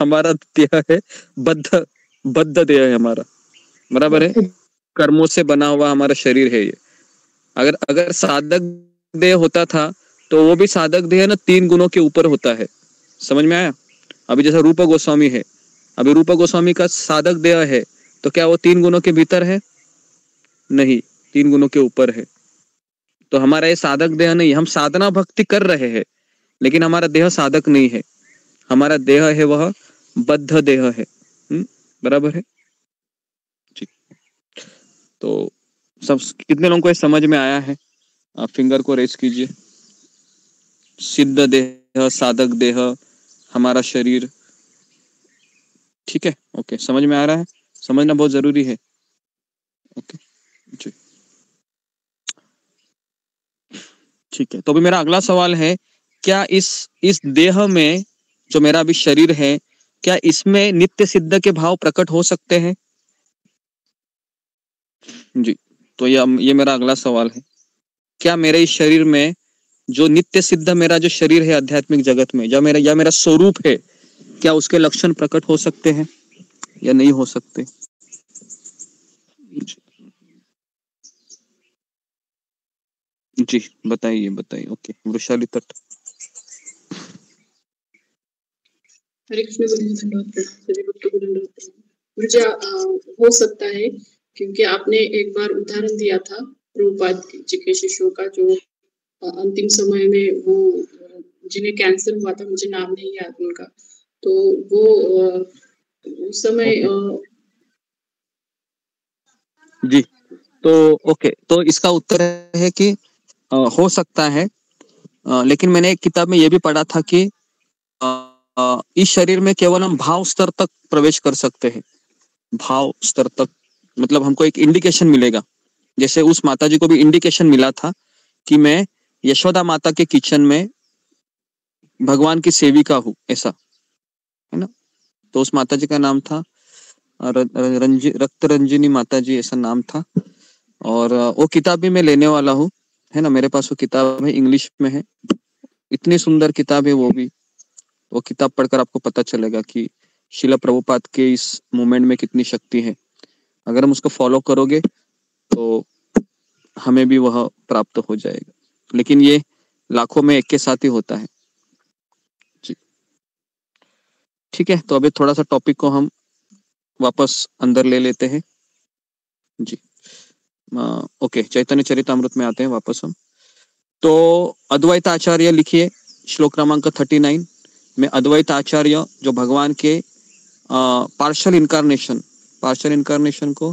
हमारा देह है बद्ध देह है हमारा, बराबर है। कर्मों से बना हुआ हमारा शरीर है ये। अगर साधक देह होता था तो वो भी साधक देह ना 3 गुणों के ऊपर होता है। समझ में आया? अभी जैसा रूप गोस्वामी है, अभी रूप गोस्वामी का साधक देह है, तो क्या वो 3 गुणों के भीतर है? नहीं, 3 गुणों के ऊपर है। तो हमारा ये साधक देह नहीं, हम साधना भक्ति कर रहे हैं, लेकिन हमारा देह साधक नहीं है। हमारा देह है वह बद्ध देह है। बराबर है जी। तो सब कितने लोगों को समझ में आया है? आप फिंगर को रेस कीजिए। सिद्ध देह, साधक देह, हमारा शरीर, ठीक है, ओके, समझ में आ रहा है? समझना बहुत जरूरी है। ओके जी, ठीक है। तो अभी मेरा अगला सवाल है, क्या इस देह में जो मेरा अभी शरीर है, क्या इसमें नित्य सिद्ध के भाव प्रकट हो सकते हैं? जी, तो ये मेरा अगला सवाल है। क्या मेरे इस शरीर में जो नित्य सिद्ध मेरा जो शरीर है आध्यात्मिक जगत में, या मेरा स्वरूप है, क्या उसके लक्षण प्रकट हो सकते हैं या नहीं हो सकते? जी बताइए। ओके, वृषाली तट। हरे कृष्ण सभी भक्तों को दंडवत प्रणाम। मुझे हो सकता है, क्योंकि आपने एक बार उदाहरण दिया था प्रभुपाद जी के शिष्यों का, जो अंतिम समय में वो जिन्हें कैंसर हुआ था, मुझे नाम नहीं याद उनका, तो वो उस समय जी, तो ओके, तो इसका उत्तर है कि हो सकता है, लेकिन मैंने एक किताब में ये भी पढ़ा था कि इस शरीर में केवल हम भाव स्तर तक प्रवेश कर सकते हैं। भाव स्तर तक मतलब हमको एक इंडिकेशन मिलेगा, जैसे उस माता जी को भी इंडिकेशन मिला था कि मैं यशोदा माता के किचन में भगवान की सेविका हूँ, ऐसा है ना। तो उस माता जी का नाम था रक्त रंजिनी माता जी, ऐसा नाम था। और वो किताब भी मैं लेने वाला हूँ, है ना। मेरे पास वो किताब है, इंग्लिश में है, इतनी सुंदर किताब है वो भी। वो किताब पढ़कर आपको पता चलेगा कि शिला प्रभुपाद के इस मूवमेंट में कितनी शक्ति है। अगर हम उसको फॉलो करोगे तो हमें भी वह प्राप्त हो जाएगा, लेकिन ये लाखों में एक के साथ ही होता है जी। ठीक है, तो अभी थोड़ा सा टॉपिक को हम वापस अंदर ले लेते हैं जी। ओके, चैतन्य चरितामृत में आते हैं वापस हम। तो अद्वैत आचार्य लिखिए श्लोक क्रमांक 39 में। अद्वैत आचार्य जो भगवान के पार्शियल इनकारनेशन को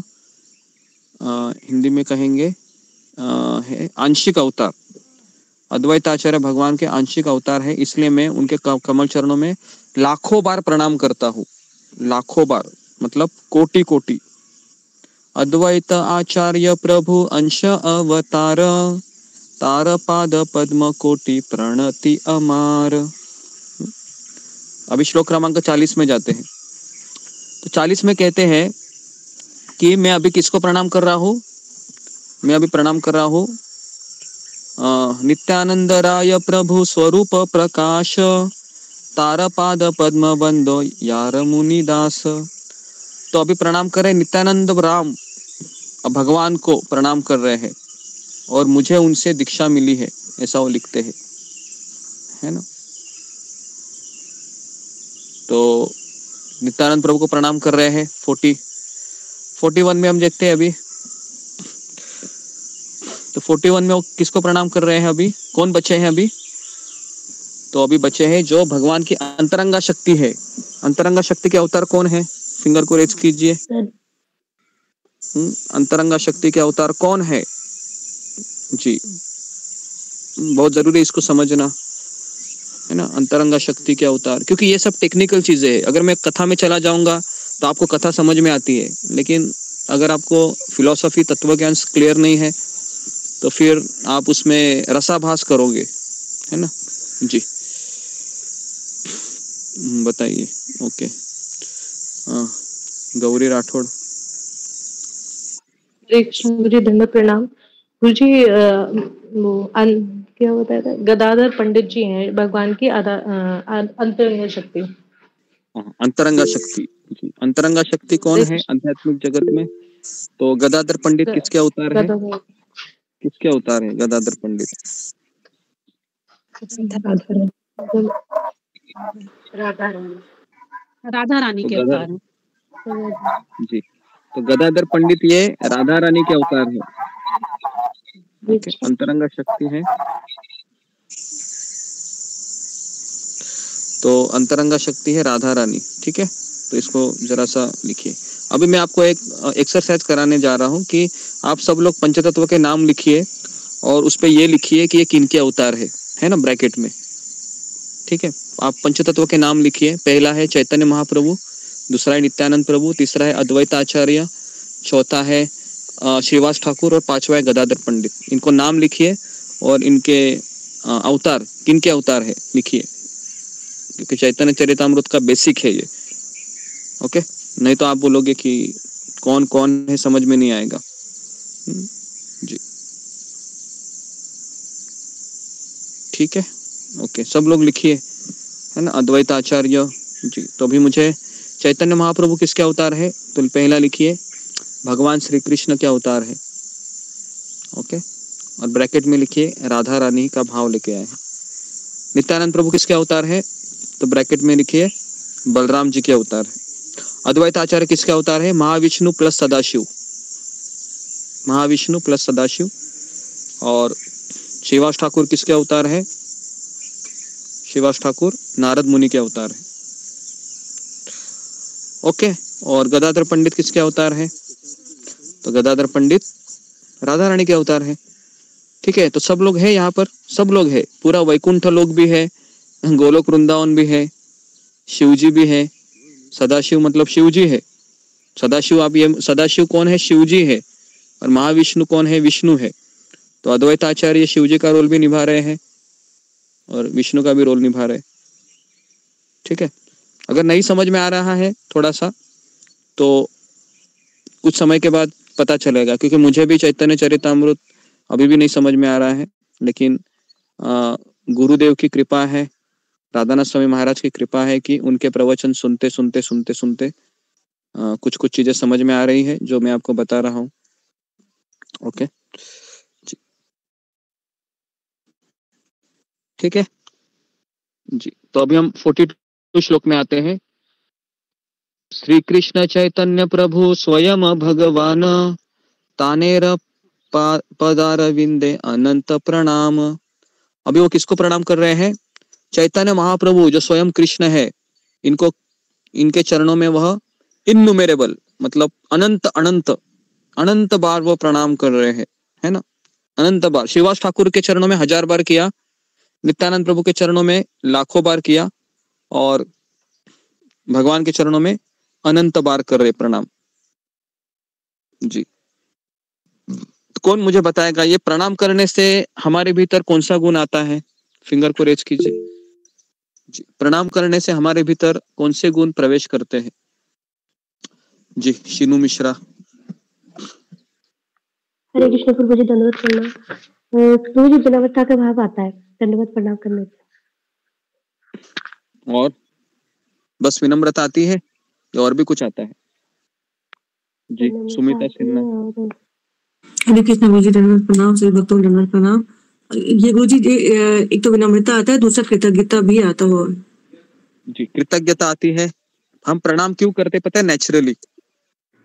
हिंदी में कहेंगे है आंशिक अवतार। अद्वैत आचार्य भगवान के आंशिक अवतार है, इसलिए मैं उनके कमल चरणों में लाखों बार प्रणाम करता हूँ। लाखों बार मतलब कोटि कोटि। अद्वैत आचार्य प्रभु अंश अवतार, तार पाद पद्म कोटि प्रणति अमार। अभी श्लोक क्रमांक 40 में जाते हैं। तो 40 में कहते हैं कि मैं अभी किसको प्रणाम कर रहा हूँ? मैं अभी प्रणाम कर रहा हूँ नित्यानंद राय प्रभु स्वरूप प्रकाश, तारपाद पद्म बंदो यार मुनिदास। तो अभी प्रणाम कर रहे नित्यानंद राम भगवान को प्रणाम कर रहे हैं और मुझे उनसे दीक्षा मिली है, ऐसा वो लिखते हैं, है ना। तो नित्यानंद प्रभु को प्रणाम कर रहे हैं। 41 में हम देखते हैं अभी। तो 41 में वो किसको प्रणाम कर रहे हैं? अभी कौन बचे हैं अभी? तो अभी बचे हैं जो भगवान की अंतरंगा शक्ति है। अंतरंगा शक्ति के अवतार कौन है? फिंगर को रेज कीजिए। अंतरंगा शक्ति के अवतार कौन है जी? बहुत जरूरी है इसको समझना, है ना। अंतरंगा शक्ति के अवतार, क्योंकि ये सब टेक्निकल चीजें हैं। अगर मैं कथा में चला जाऊंगा तो आपको कथा समझ में आती है, लेकिन अगर आपको फिलॉसफी तत्व ज्ञान क्लियर नहीं है तो फिर आप उसमें रसाभास करोगे, है ना जी। बताइए। ओके, गौरी राठौड़। गुरु जी धन्यवाद प्रणाम। गुरु जी क्या बताया था? गदाधर पंडित जी हैं भगवान की अंतरंग शक्ति। अंतरंगा शक्ति जी। अंतरंगा शक्ति कौन है आध्यात्मिक जगत में? तो गदाधर पंडित किसके अवतार है? किसके अवतार है गदाधर पंडित? राधा रानी के अवतार है जी। तो गदाधर पंडित ये राधा रानी के अवतार है। अंतरंगा शक्ति है। तो अंतरंगा शक्ति है राधा रानी, ठीक है। तो इसको जरा सा लिखिए। अभी मैं आपको एक एक्सरसाइज कराने जा रहा हूँ कि आप सब लोग पंचतत्व के नाम लिखिए और उस पे ये लिखिए कि ये किनके अवतार है ना, ब्रैकेट में, ठीक है। आप पंचतत्व के नाम लिखिए। पहला है चैतन्य महाप्रभु, दूसरा है नित्यानंद प्रभु, तीसरा है अद्वैत आचार्य, चौथा है श्रीवास ठाकुर और पांचवा है गदाधर पंडित। इनको नाम लिखिए और इनके अवतार किनके अवतार है लिखिए, क्योंकि चैतन्य चरितामृत का बेसिक है ये। ओके, नहीं तो आप बोलोगे कि कौन कौन है, समझ में नहीं आएगा जी। ठीक है, ओके, सब लोग लिखिए, है ना। अद्वैत आचार्य जी। तो अभी मुझे चैतन्य महाप्रभु किसके अवतार है? तो पहला लिखिए भगवान श्री कृष्ण के अवतार है, ओके। और ब्रैकेट में लिखिए राधा रानी का भाव लेके आए हैं। नित्यानंद प्रभु किसके अवतार है? तो ब्रैकेट में लिखिए बलराम जी के अवतार है। अद्वैत आचार्य किसके अवतार है? Mahavishnu plus Sadashiv, Mahavishnu plus Sadashiv. और श्रीवास ठाकुर किसके अवतार है? श्रीवास ठाकुर नारद मुनि के अवतार है, ओके। और गदाधर पंडित किसके अवतार है? तो गदाधर पंडित राधा रानी के अवतार है, ठीक है। तो सब लोग है यहाँ पर, सब लोग है, पूरा वैकुंठ लोक भी है, गोलोक वृंदावन भी है, शिवजी भी है। सदाशिव मतलब शिवजी है। सदाशिव, आप ये सदाशिव कौन है? शिवजी है। और महाविष्णु कौन है? विष्णु है। तो अद्वैत आचार्य शिवजी का रोल भी निभा रहे हैं और विष्णु का भी रोल निभा रहे हैं, ठीक है। अगर नहीं समझ में आ रहा है थोड़ा सा तो कुछ समय के बाद पता चलेगा, क्योंकि मुझे भी चैतन्य चरितामृत अभी भी नहीं समझ में आ रहा है, लेकिन गुरुदेव की कृपा है, राधानाथ स्वामी महाराज की कृपा है कि उनके प्रवचन सुनते सुनते सुनते सुनते कुछ कुछ चीजें समझ में आ रही है जो मैं आपको बता रहा हूँ, ओके जी, ठीक है जी। तो अभी हम 42 श्लोक में आते हैं। श्री कृष्ण चैतन्य प्रभु स्वयं भगवान तानेर पदारविंदे अनंत प्रणाम। अभी वो किसको प्रणाम कर रहे हैं? चैतन्य महाप्रभु जो स्वयं कृष्ण है, इनको इनके चरणों में वह इननुमेरेबल मतलब अनंत अनंत अनंत बार वो प्रणाम कर रहे हैं, है ना, अनंत बार। श्रीवास ठाकुर के चरणों में 1000 बार किया, नित्यानंद प्रभु के चरणों में लाखों बार किया, और भगवान के चरणों में अनंत बार कर रहे प्रणाम जी। तो कौन मुझे बताएगा ये प्रणाम करने से हमारे भीतर कौन सा गुण आता है? फिंगर को रेज कीजिए जी। प्रणाम करने से हमारे भीतर कौन से गुण प्रवेश करते हैं जी? शिनू मिश्रा। हरे कृष्ण प्रभु जी, दंडवत प्रणाम। प्रभु जी विनम्रता का भाव आता है दंडवत प्रणाम करने से। और बस विनम्रता आती है या और भी कुछ आता है जी? सुमिता सिन्हा। हरे कृष्ण गुरु जी, दंडवत प्रणाम। सभी भक्तों को दंडवत प्रणाम। ये गुरु जी एक तो विनम्रता आता है, दूसरा कृतज्ञता भी आता हो जी। कृतज्ञता आती है। हम प्रणाम क्यों करते पता है? नेचुरली।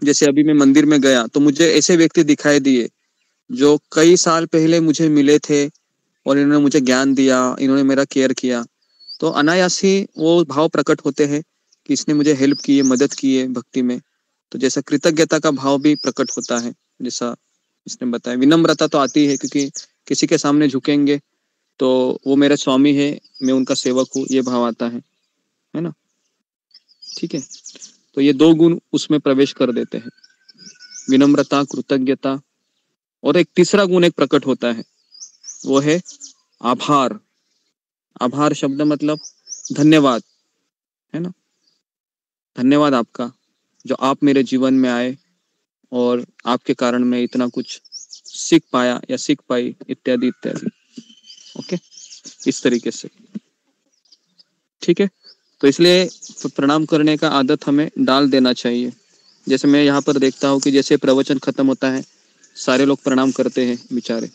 जैसे अभी मैं मंदिर में गया तो मुझे ऐसे व्यक्ति दिखाई दिए जो कई साल पहले मुझे मिले थे और इन्होंने मुझे ज्ञान दिया, इन्होंने मेरा केयर किया, तो अनायास ही वो भाव प्रकट होते हैं कि इसने मुझे हेल्प की है, मदद की है भक्ति में। तो जैसा कृतज्ञता का भाव भी प्रकट होता है, जैसा इसने बताया। विनम्रता तो आती है क्योंकि किसी के सामने झुकेंगे तो वो मेरे स्वामी है, मैं उनका सेवक हूँ, ये भाव आता है ना, ठीक है। तो ये दो गुण उसमें प्रवेश कर देते हैं, विनम्रता, कृतज्ञता। और एक तीसरा गुण एक प्रकट होता है, वो है आभार। आभार शब्द मतलब धन्यवाद, है ना। धन्यवाद आपका जो आप मेरे जीवन में आए और आपके कारण मैं इतना कुछ सीख पाया या सीख पाई, इत्यादि इत्यादि। ओके, इस तरीके से, ठीक है। तो इसलिए प्रणाम करने का आदत हमें डाल देना चाहिए। जैसे मैं यहाँ पर देखता हूँ कि जैसे प्रवचन खत्म होता है सारे लोग प्रणाम करते हैं, बेचारे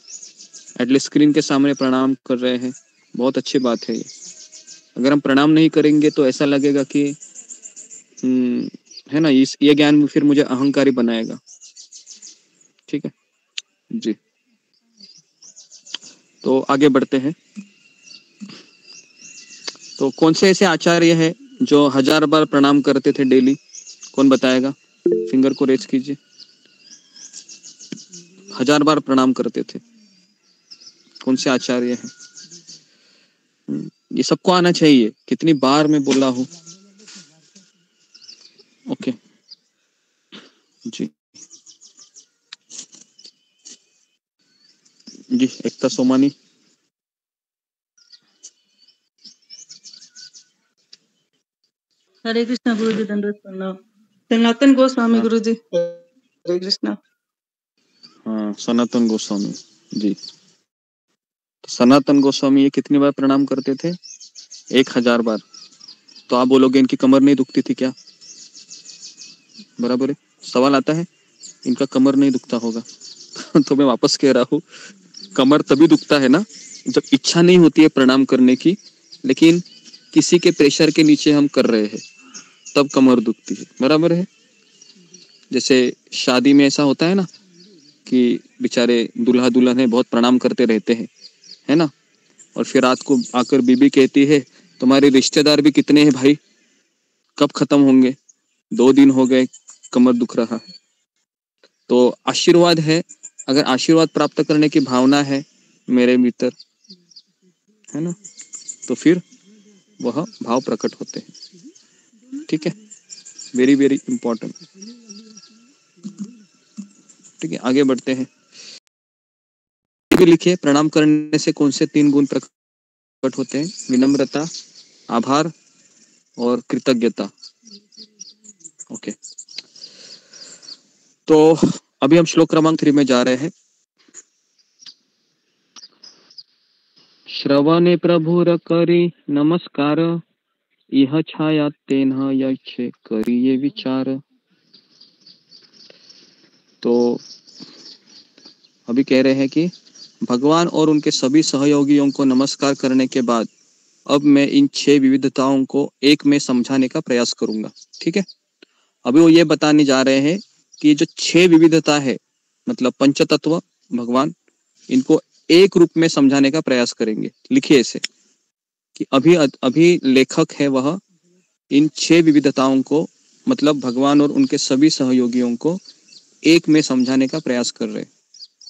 एटलीस्ट स्क्रीन के सामने प्रणाम कर रहे हैं, बहुत अच्छी बात है ये। अगर हम प्रणाम नहीं करेंगे तो ऐसा लगेगा कि है ना, ये ज्ञान फिर मुझे अहंकारी बनाएगा, ठीक है जी। तो आगे बढ़ते हैं। तो कौन से ऐसे आचार्य हैं जो 1000 बार प्रणाम करते थे डेली? कौन बताएगा? फिंगर को रेज कीजिए। 1000 बार प्रणाम करते थे, कौन से आचार्य हैं? ये सबको आना चाहिए। कितनी बार मैं बोला हूं, ओके जी। जी एकता सोमानी। हरे कृष्णा गुरु जी, दंडवत प्रणाम। सनातन गोस्वामी गुरु जी, हरे कृष्णा। हाँ, सनातन गोस्वामी जी। सनातन गोस्वामी ये कितनी बार प्रणाम करते थे? 1000 बार। तो आप बोलोगे इनकी कमर नहीं दुखती थी क्या? बराबर है। सवाल आता है इनका कमर नहीं दुखता होगा तो मैं वापस कह रहा हूँ, कमर तभी दुखता है ना जब इच्छा नहीं होती है प्रणाम करने की, लेकिन किसी के प्रेशर के नीचे हम कर रहे हैं, तब कमर दुखती है। बराबर है। जैसे शादी में ऐसा होता है ना कि बेचारे दूल्हा दुल्हन है बहुत प्रणाम करते रहते हैं, है ना, और फिर रात को आकर बीबी कहती है तुम्हारे रिश्तेदार भी कितने हैं भाई, कब खत्म होंगे, 2 दिन हो गए कमर दुख रहा है। तो आशीर्वाद है, अगर आशीर्वाद प्राप्त करने की भावना है मेरे भीतर, है ना, तो फिर वह भाव प्रकट होते हैं, ठीक है। वेरी वेरी इंपॉर्टेंट, ठीक है। आगे बढ़ते हैं। लिखिए प्रणाम करने से कौन से 3 गुण प्रकट होते हैं? विनम्रता, आभार और कृतज्ञता। ओके, तो अभी हम श्लोक क्रमांक 3 में जा रहे हैं। श्रवणे प्रभुर करी नमस्कार, यह छाया तेन यक्षे करिए विचार। तो अभी कह रहे हैं कि भगवान और उनके सभी सहयोगियों को नमस्कार करने के बाद अब मैं इन 6 विविधताओं को एक में समझाने का प्रयास करूंगा, ठीक है। अभी वो ये बताने जा रहे हैं कि जो 6 विविधता है, मतलब पंचतत्व भगवान, इनको एक रूप में समझाने का प्रयास करेंगे। लिखिए ऐसे कि अभी लेखक है वह इन 6 विविधताओं को, मतलब भगवान और उनके सभी सहयोगियों को एक में समझाने का प्रयास कर रहे हैं।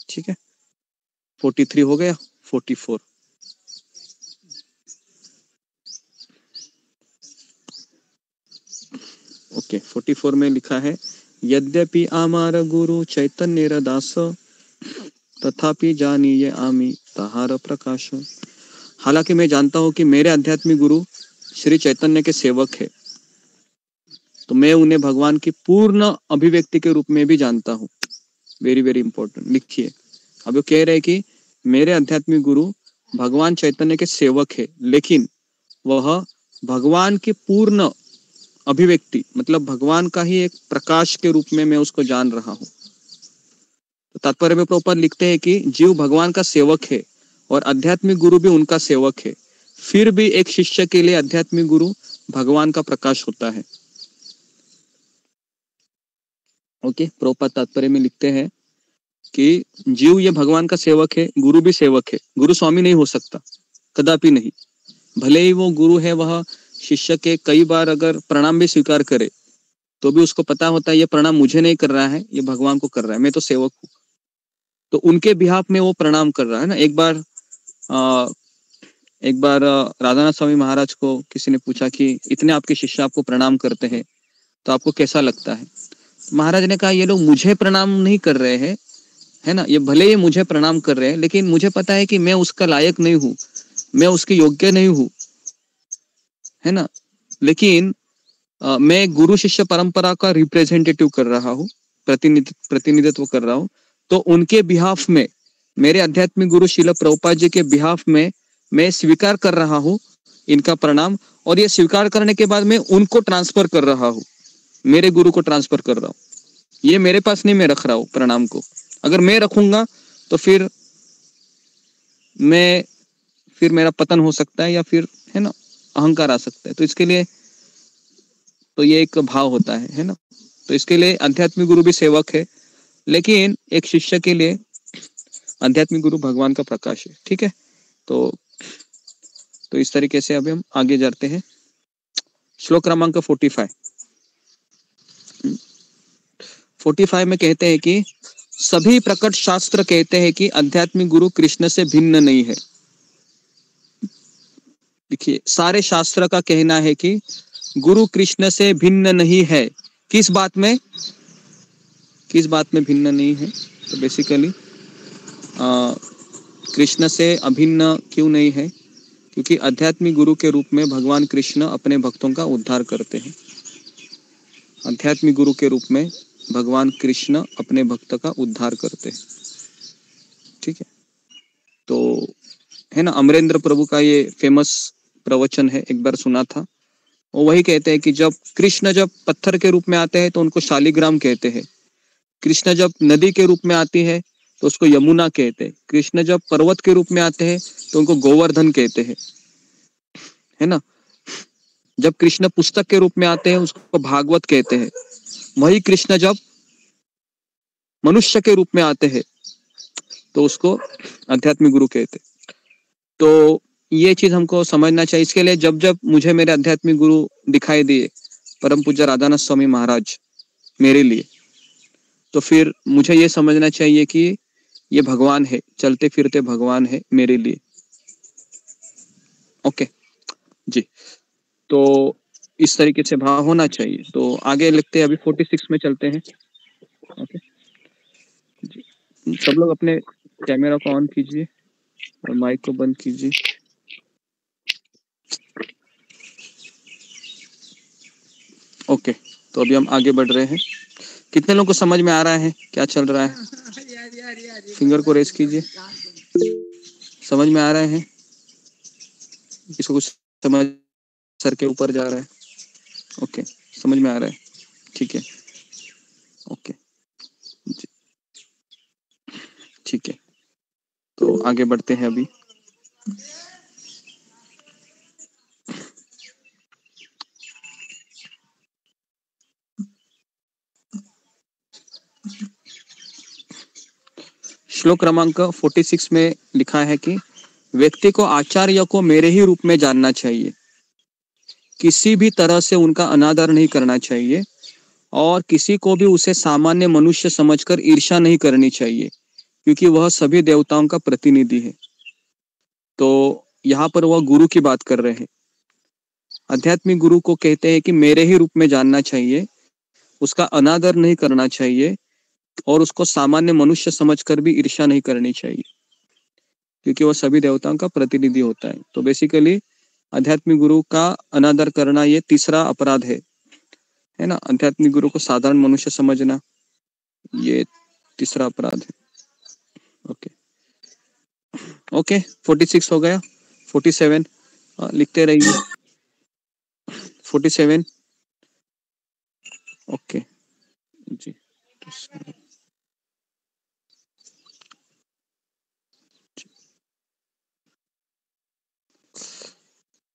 ठीक है, 43 हो गया, 44। ओके, 44 में लिखा है, यद्यपि आमार गुरु चैतन्य दास तथापि जानिए आमी तहार प्रकाश। हालांकि मैं जानता हूं कि मेरे आध्यात्मिक गुरु श्री चैतन्य के सेवक है, तो मैं उन्हें भगवान की पूर्ण अभिव्यक्ति के रूप में भी जानता हूं। Very very important. लिखिए, अब वो कह रहे हैं कि मेरे आध्यात्मिक गुरु भगवान चैतन्य के सेवक है, लेकिन वह भगवान की पूर्ण अभिव्यक्ति, मतलब भगवान का ही एक प्रकाश के रूप में मैं उसको जान रहा हूं। तो तात्पर्य में प्रभुपाद लिखते हैं कि जीव भगवान का सेवक है और आध्यात्मिक गुरु भी उनका सेवक है, फिर भी एक शिष्य के लिए आध्यात्मिक गुरु भगवान का प्रकाश होता है। ओके, प्रभुपाद तात्पर्य में लिखते हैं कि जीव ये भगवान का सेवक है, गुरु भी सेवक है। गुरु स्वामी नहीं हो सकता, कदापि नहीं। भले ही वो गुरु है, वह शिष्य के कई बार अगर प्रणाम भी स्वीकार करे तो भी उसको पता होता है ये प्रणाम मुझे नहीं कर रहा है, ये भगवान को कर रहा है, मैं तो सेवक हूँ। तो उनके बिहाफ में वो प्रणाम कर रहा है ना। एक बार राधानाथ स्वामी महाराज को किसी ने पूछा कि इतने आपके शिष्य आपको प्रणाम करते हैं तो आपको कैसा लगता है। महाराज ने कहा ये लोग मुझे प्रणाम नहीं कर रहे हैं, है ना, ये भले ही मुझे प्रणाम कर रहे हैं, लेकिन मुझे पता है कि मैं उसका लायक नहीं हूँ, मैं उसके योग्य नहीं हूँ, है ना। लेकिन मैं गुरु शिष्य परंपरा का रिप्रेजेंटेटिव कर रहा हूँ, प्रतिनिधित्व कर रहा हूँ। तो उनके बिहाफ में, मेरे आध्यात्मिक गुरु श्रील प्रभुपाद जी के बिहाफ में मैं स्वीकार कर रहा हूँ इनका प्रणाम, और ये स्वीकार करने के बाद मैं उनको ट्रांसफर कर रहा हूँ, मेरे गुरु को ट्रांसफर कर रहा हूँ। ये मेरे पास नहीं मैं रख रहा हूँ प्रणाम को। अगर मैं रखूंगा तो फिर मेरा पतन हो सकता है, या फिर, है ना, अहंकार आ सकता है। तो इसके लिए तो ये एक भाव होता है ना। तो इसके लिए आध्यात्मिक गुरु भी सेवक है, लेकिन एक शिष्य के लिए आध्यात्मिक गुरु भगवान का प्रकाश है। ठीक है, तो इस तरीके से अभी हम आगे जाते हैं। श्लोक क्रमांक 45 में कहते हैं कि सभी प्रकट शास्त्र कहते हैं कि आध्यात्मिक गुरु कृष्ण से भिन्न नहीं है। देखिए, सारे शास्त्र का कहना है कि गुरु कृष्ण से भिन्न नहीं है। किस बात में भिन्न नहीं है? तो बेसिकली कृष्ण से अभिन्न क्यों नहीं है? क्योंकि आध्यात्मिक गुरु के रूप में भगवान कृष्ण अपने भक्तों का उद्धार करते हैं। आध्यात्मिक गुरु के रूप में भगवान कृष्ण अपने भक्त का उद्धार करते हैं। ठीक है, तो है ना, अमरेंद्र प्रभु का ये फेमस प्रवचन है, एक बार सुना था। वो वही कहते हैं कि जब कृष्ण पत्थर के रूप में आते हैं तो उनको शालिग्राम कहते हैं। कृष्ण जब नदी के रूप में आती है तो उसको यमुना कहते हैं। कृष्ण जब पर्वत के रूप में आते हैं तो उनको गोवर्धन कहते हैं, है ना। जब कृष्ण पुस्तक के रूप में आते हैं उसको भागवत कहते हैं। वही कृष्ण जब मनुष्य के रूप में आते हैं तो उसको आध्यात्मिक गुरु कहते हैं। तो ये चीज हमको समझना चाहिए। इसके लिए जब मुझे मेरे आध्यात्मिक गुरु दिखाई दिए, परम पूज्य राधानाथ स्वामी महाराज मेरे लिए, तो फिर मुझे ये समझना चाहिए कि ये भगवान है, चलते फिरते भगवान है मेरे लिए। ओके जी, तो इस तरीके से भाव होना चाहिए। तो आगे लिखते हैं, अभी 46 में चलते हैं। ओके जी, सब लोग अपने कैमरा को ऑन कीजिए और माइक को बंद कीजिए। ओके, तो अभी हम आगे बढ़ रहे हैं। कितने लोगों को समझ में आ रहा है क्या चल रहा है? फिंगर को रेस कीजिए। समझ में आ रहा है? किसको कुछ समझ सर के ऊपर जा रहा है? ओके, समझ में आ रहा है, ठीक है। ओके जी, ठीक है, तो आगे बढ़ते हैं अभी। श्लोक क्रमांक 46 में लिखा है कि व्यक्ति को आचार्य को मेरे ही रूप में जानना चाहिए, किसी भी तरह से उनका अनादर नहीं करना चाहिए और किसी को भी उसे सामान्य मनुष्य समझकर ईर्ष्या नहीं करनी चाहिए, क्योंकि वह सभी देवताओं का प्रतिनिधि है। तो यहाँ पर वह गुरु की बात कर रहे हैं। आध्यात्मिक गुरु को कहते हैं कि मेरे ही रूप में जानना चाहिए, उसका अनादर नहीं करना चाहिए और उसको सामान्य मनुष्य समझकर भी ईर्ष्या नहीं करनी चाहिए, क्योंकि वह सभी देवताओं का प्रतिनिधि होता है। तो बेसिकली आध्यात्मिक गुरु का अनादर करना ये तीसरा अपराध है ना। आध्यात्मिक गुरु को साधारण मनुष्य समझना ये तीसरा अपराध है। ओके ओके 46 हो गया। 47 लिखते रहिए। 47 ओके जी।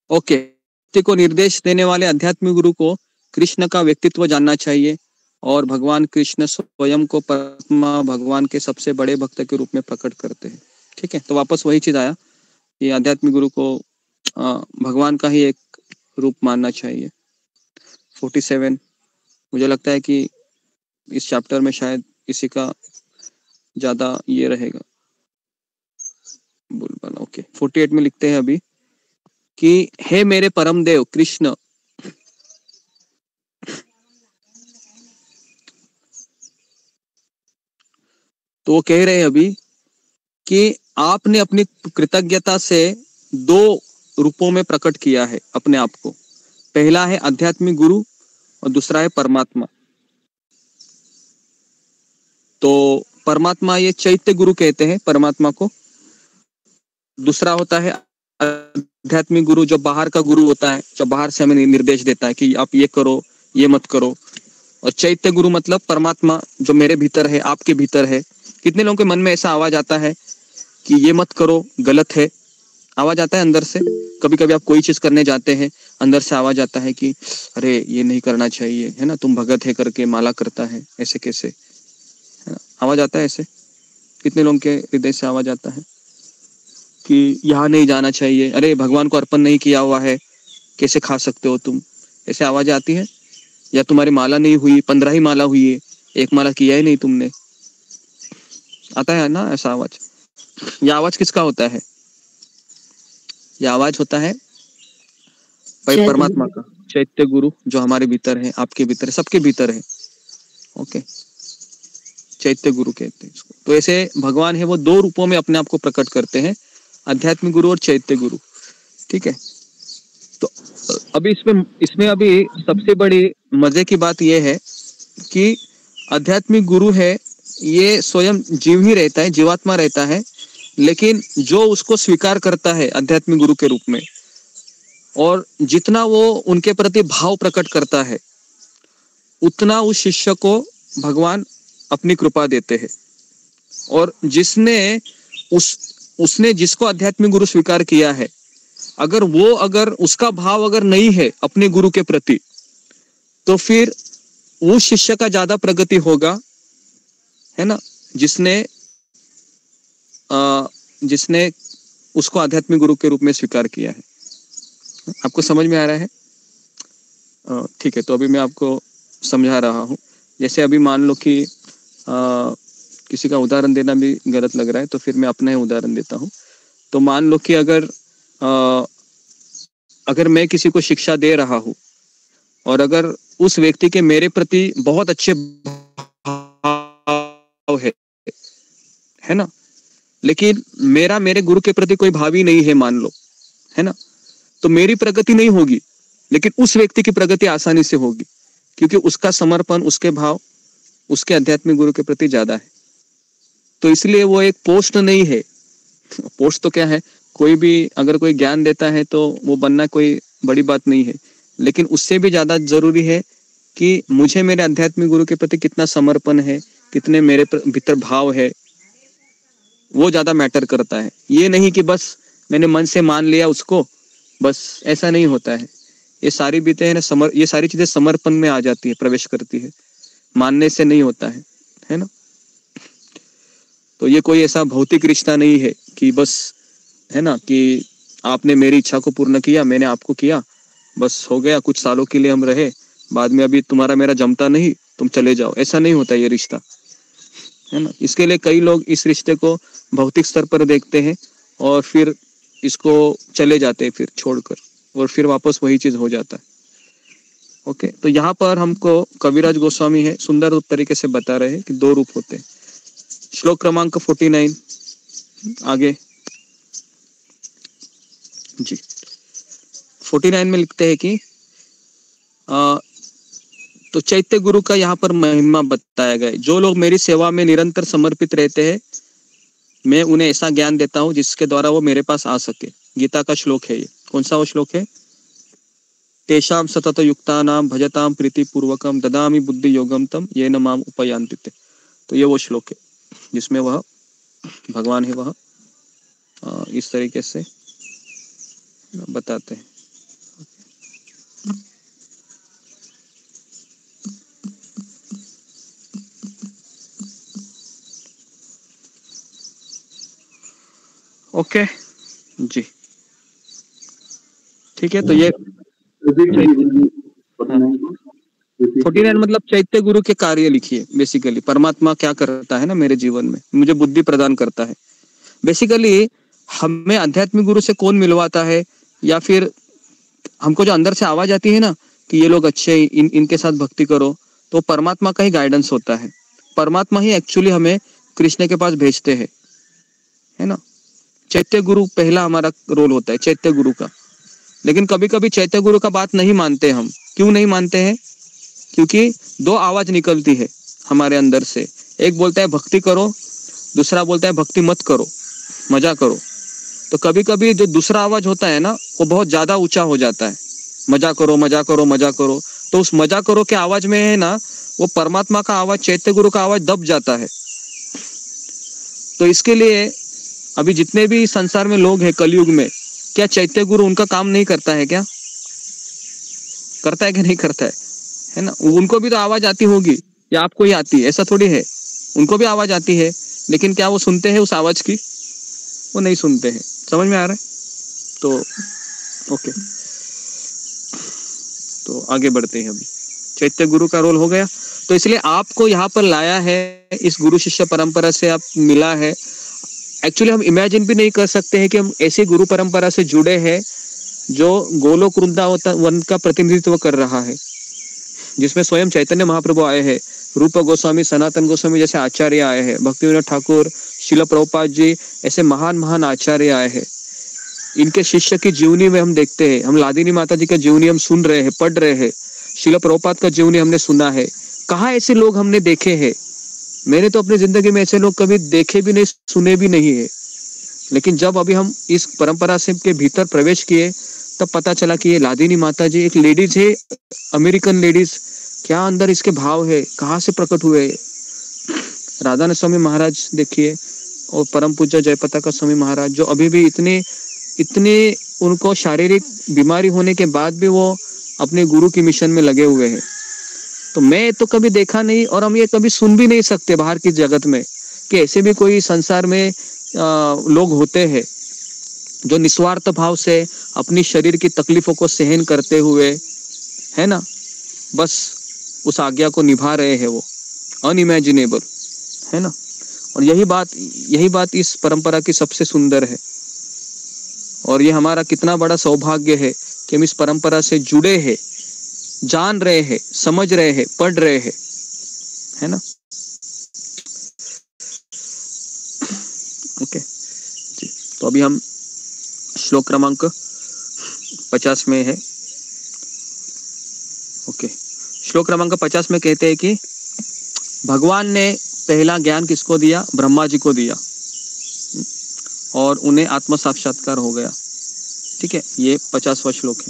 ओके व्यक्ति को निर्देश देने वाले आध्यात्मिक गुरु को कृष्ण का व्यक्तित्व जानना चाहिए और भगवान कृष्ण स्वयं को परमात्मा भगवान के सबसे बड़े भक्त के रूप में प्रकट करते हैं। ठीक है, तो वापस वही चीज आया, ये आध्यात्मिक गुरु को भगवान का ही एक रूप मानना चाहिए। 47 मुझे लगता है कि इस चैप्टर में शायद इसी का ज्यादा ये रहेगा बोलबाला। ओके 48 में लिखते हैं अभी कि हे मेरे परम देव कृष्ण, तो वो कह रहे हैं अभी कि आपने अपनी कृतज्ञता से दो रूपों में प्रकट किया है अपने आप को। पहला है आध्यात्मिक गुरु और दूसरा है परमात्मा। तो परमात्मा ये चैत्य गुरु कहते हैं परमात्मा को। दूसरा होता है आध्यात्मिक गुरु जो बाहर का गुरु होता है, जो बाहर से हमें निर्देश देता है कि आप ये करो ये मत करो। और चैत्य गुरु मतलब परमात्मा जो मेरे भीतर है, आपके भीतर है। कितने लोगों के मन में ऐसा आवाज आता है कि ये मत करो गलत है, आवाज आता है अंदर से। कभी कभी आप कोई चीज करने जाते हैं, अंदर से आवाज आता है कि अरे ये नहीं करना चाहिए, है ना, तुम भगत है करके माला करता है, ऐसे कैसे, है ना, आवाज आता है ऐसे। कितने लोगों के हृदय से आवाज आता है कि यहाँ नहीं जाना चाहिए, अरे भगवान को अर्पण नहीं किया हुआ है, कैसे खा सकते हो तुम, ऐसे आवाज आती है। या तुम्हारी माला नहीं हुई, 15 ही माला हुई है, एक माला किया ही नहीं तुमने, आता है ना ऐसा आवाज। यह आवाज किसका होता है? यह आवाज होता है परमात्मा का, चैत्य गुरु जो हमारे भीतर है, आपके भीतर है, सबके भीतर है। ओके, चैत्य गुरु कहते हैं इसको। तो ऐसे भगवान है वो दो रूपों में अपने आप को प्रकट करते हैं, आध्यात्मिक गुरु और चैत्य गुरु। ठीक है, तो अभी इसमें अभी सबसे बड़ी मजे की बात यह है कि आध्यात्मिक गुरु है ये स्वयं जीव ही रहता है, जीवात्मा रहता है, लेकिन जो उसको स्वीकार करता है आध्यात्मिक गुरु के रूप में, और जितना वो उनके प्रति भाव प्रकट करता है, उतना उस शिष्य को भगवान अपनी कृपा देते हैं। और उसने जिसको आध्यात्मिक गुरु स्वीकार किया है, अगर उसका भाव अगर नहीं है अपने गुरु के प्रति, तो फिर उस शिष्य का ज्यादा प्रगति होगा, है ना, जिसने उसको आध्यात्मिक गुरु के रूप में स्वीकार किया है। आपको समझ में आ रहा है? ठीक है, तो अभी मैं आपको समझा रहा हूँ। जैसे अभी मान लो कि किसी का उदाहरण देना भी गलत लग रहा है, तो फिर मैं अपना ही उदाहरण देता हूँ। तो मान लो कि अगर मैं किसी को शिक्षा दे रहा हूँ और अगर उस व्यक्ति के मेरे प्रति बहुत अच्छे भाव है ना, लेकिन मेरे गुरु के प्रति कोई भाव ही नहीं है मान लो, है ना, तो मेरी प्रगति नहीं होगी, लेकिन उस व्यक्ति की प्रगति आसानी से होगी, क्योंकि उसका समर्पण, उसके भाव उसके आध्यात्मिक गुरु के प्रति ज्यादा है। तो इसलिए वो एक पोस्ट नहीं है। पोस्ट तो क्या है, कोई भी अगर कोई ज्ञान देता है तो वो बनना कोई बड़ी बात नहीं है, लेकिन उससे भी ज्यादा जरूरी है कि मुझे मेरे आध्यात्मिक गुरु के प्रति कितना समर्पण है, कितने मेरे भीतर भाव है, वो ज्यादा मैटर करता है। ये नहीं कि बस मैंने मन से मान लिया उसको, बस ऐसा नहीं होता है। ये सारी बीतें है ना, ये सारी चीजें समर्पण में आ जाती है, प्रवेश करती है, मानने से नहीं होता है ना। तो ये कोई ऐसा भौतिक रिश्ता नहीं है कि बस, है ना, कि आपने मेरी इच्छा को पूर्ण किया, मैंने आपको किया, बस हो गया, कुछ सालों के लिए हम रहे, बाद में अभी तुम्हारा मेरा जमता नहीं, तुम चले जाओ। ऐसा नहीं होता ये रिश्ता, है ना। इसके लिए कई लोग इस रिश्ते को भौतिक स्तर पर देखते हैं और फिर इसको चले जाते हैं, फिर छोड़कर, और फिर वापस वही चीज हो जाता है। ओके, तो यहाँ पर हमको कविराज गोस्वामी है सुंदर तरीके से बता रहे हैं कि दो रूप होते हैं। श्लोक क्रमांक 49 आगे जी, 49 में लिखते हैं कि तो चैत्य गुरु का यहाँ पर महिमा बताया गया है। जो लोग मेरी सेवा में निरंतर समर्पित रहते हैं, मैं उन्हें ऐसा ज्ञान देता हूँ जिसके द्वारा वो मेरे पास आ सके। गीता का श्लोक है ये। कौन सा वो श्लोक है? तेषाम सतत युक्तानाम भजताम प्रीति पूर्वकम ददामि बुद्धि योगम तम येन माम उपयान्ति। तो ये वो श्लोक है जिसमें वह भगवान है, वह इस तरीके से बताते हैं। ओके जी, ठीक है। तो ये 49 मतलब चैत्य गुरु के कार्य लिखिए। बेसिकली परमात्मा क्या करता है ना मेरे जीवन में, मुझे बुद्धि प्रदान करता है। बेसिकली हमें आध्यात्मिक गुरु से कौन मिलवाता है, या फिर हमको जो अंदर से आवाज आती है ना कि ये लोग अच्छे, इनके साथ भक्ति करो, तो परमात्मा का ही गाइडेंस होता है। परमात्मा ही एक्चुअली हमें कृष्ण के पास भेजते हैं, है ना। चैत्य गुरु पहला हमारा रोल होता है, चैत्य गुरु का। लेकिन कभी कभी चैत्य गुरु का बात नहीं मानते हम। क्यों नहीं मानते हैं? क्योंकि दो आवाज निकलती है हमारे अंदर से। एक बोलता है भक्ति करो, दूसरा बोलता है भक्ति मत करो, मजा करो। तो कभी कभी जो दूसरा आवाज होता है ना, वो बहुत ज्यादा ऊंचा हो जाता है। मजा करो, मजा करो, मजा करो। तो उस मजा करो के आवाज में है ना, वो परमात्मा का आवाज, चैत्य गुरु का आवाज दब जाता है। तो इसके लिए अभी जितने भी संसार में लोग हैं कलयुग में, क्या चैत्य गुरु उनका काम नहीं करता है? क्या करता है कि नहीं करता है ना। उनको भी तो आवाज आती होगी, या आपको ही आती है? ऐसा थोड़ी है, उनको भी आवाज आती है। लेकिन क्या वो सुनते हैं उस आवाज की? वो नहीं सुनते हैं। समझ में आ रहा है? तो ओके, तो आगे बढ़ते हैं। अभी चैत्य गुरु का रोल हो गया, तो इसलिए आपको यहाँ पर लाया है, इस गुरु शिष्य परंपरा से आप मिला है। एक्चुअली हम इमेजिन भी नहीं कर सकते हैं कि हम ऐसी गुरु परंपरा से जुड़े हैं जो गोलोक वृंदावन का प्रतिनिधित्व कर रहा है, जिसमें स्वयं चैतन्य महाप्रभु आए हैं, रूप गोस्वामी, सनातन गोस्वामी जैसे आचार्य आए हैं, भक्तिविनोद ठाकुर, शिला प्रभुपाद जी, ऐसे महान महान आचार्य आए हैं। इनके शिष्य की जीवनी में हम देखते हैं, हम लादिनी माता जी का जीवनी हम सुन रहे हैं, पढ़ रहे हैं, शिला प्रभुपाद का जीवनी हमने सुना है। कहाँ ऐसे लोग हमने देखे हैं? मैंने तो अपनी जिंदगी में ऐसे लोग कभी देखे भी नहीं, सुने भी नहीं है। लेकिन जब अभी हम इस परंपरा से के भीतर प्रवेश किए, तब पता चला कि ये लादिनी माता जी एक लेडीज है, अमेरिकन लेडीज। क्या अंदर इसके भाव है, कहाँ से प्रकट हुए? राधानाथ स्वामी महाराज देखिए, और परम पूज्य जयपताका स्वामी महाराज, जो अभी भी इतने उनको शारीरिक बीमारी होने के बाद भी वो अपने गुरु की मिशन में लगे हुए हैं। तो मैं तो कभी देखा नहीं, और हम ये कभी सुन भी नहीं सकते बाहर की जगत में कि ऐसे भी कोई संसार में लोग होते हैं जो निस्वार्थ भाव से अपनी शरीर की तकलीफों को सहन करते हुए, है ना, बस उस आज्ञा को निभा रहे हैं। वो अनइमेजिनेबल है ना। और यही बात इस परंपरा की सबसे सुंदर है। और ये हमारा कितना बड़ा सौभाग्य है कि हम इस परंपरा से जुड़े हैं, जान रहे हैं, समझ रहे हैं, पढ़ रहे हैं, है ना। ओके जी, तो अभी हम श्लोक क्रमांक 50 में है। ओके, श्लोक क्रमांक 50 में कहते हैं कि भगवान ने पहला ज्ञान किसको दिया? ब्रह्मा जी को दिया, और उन्हें आत्म साक्षात्कार हो गया। ठीक है, ये 50वां श्लोक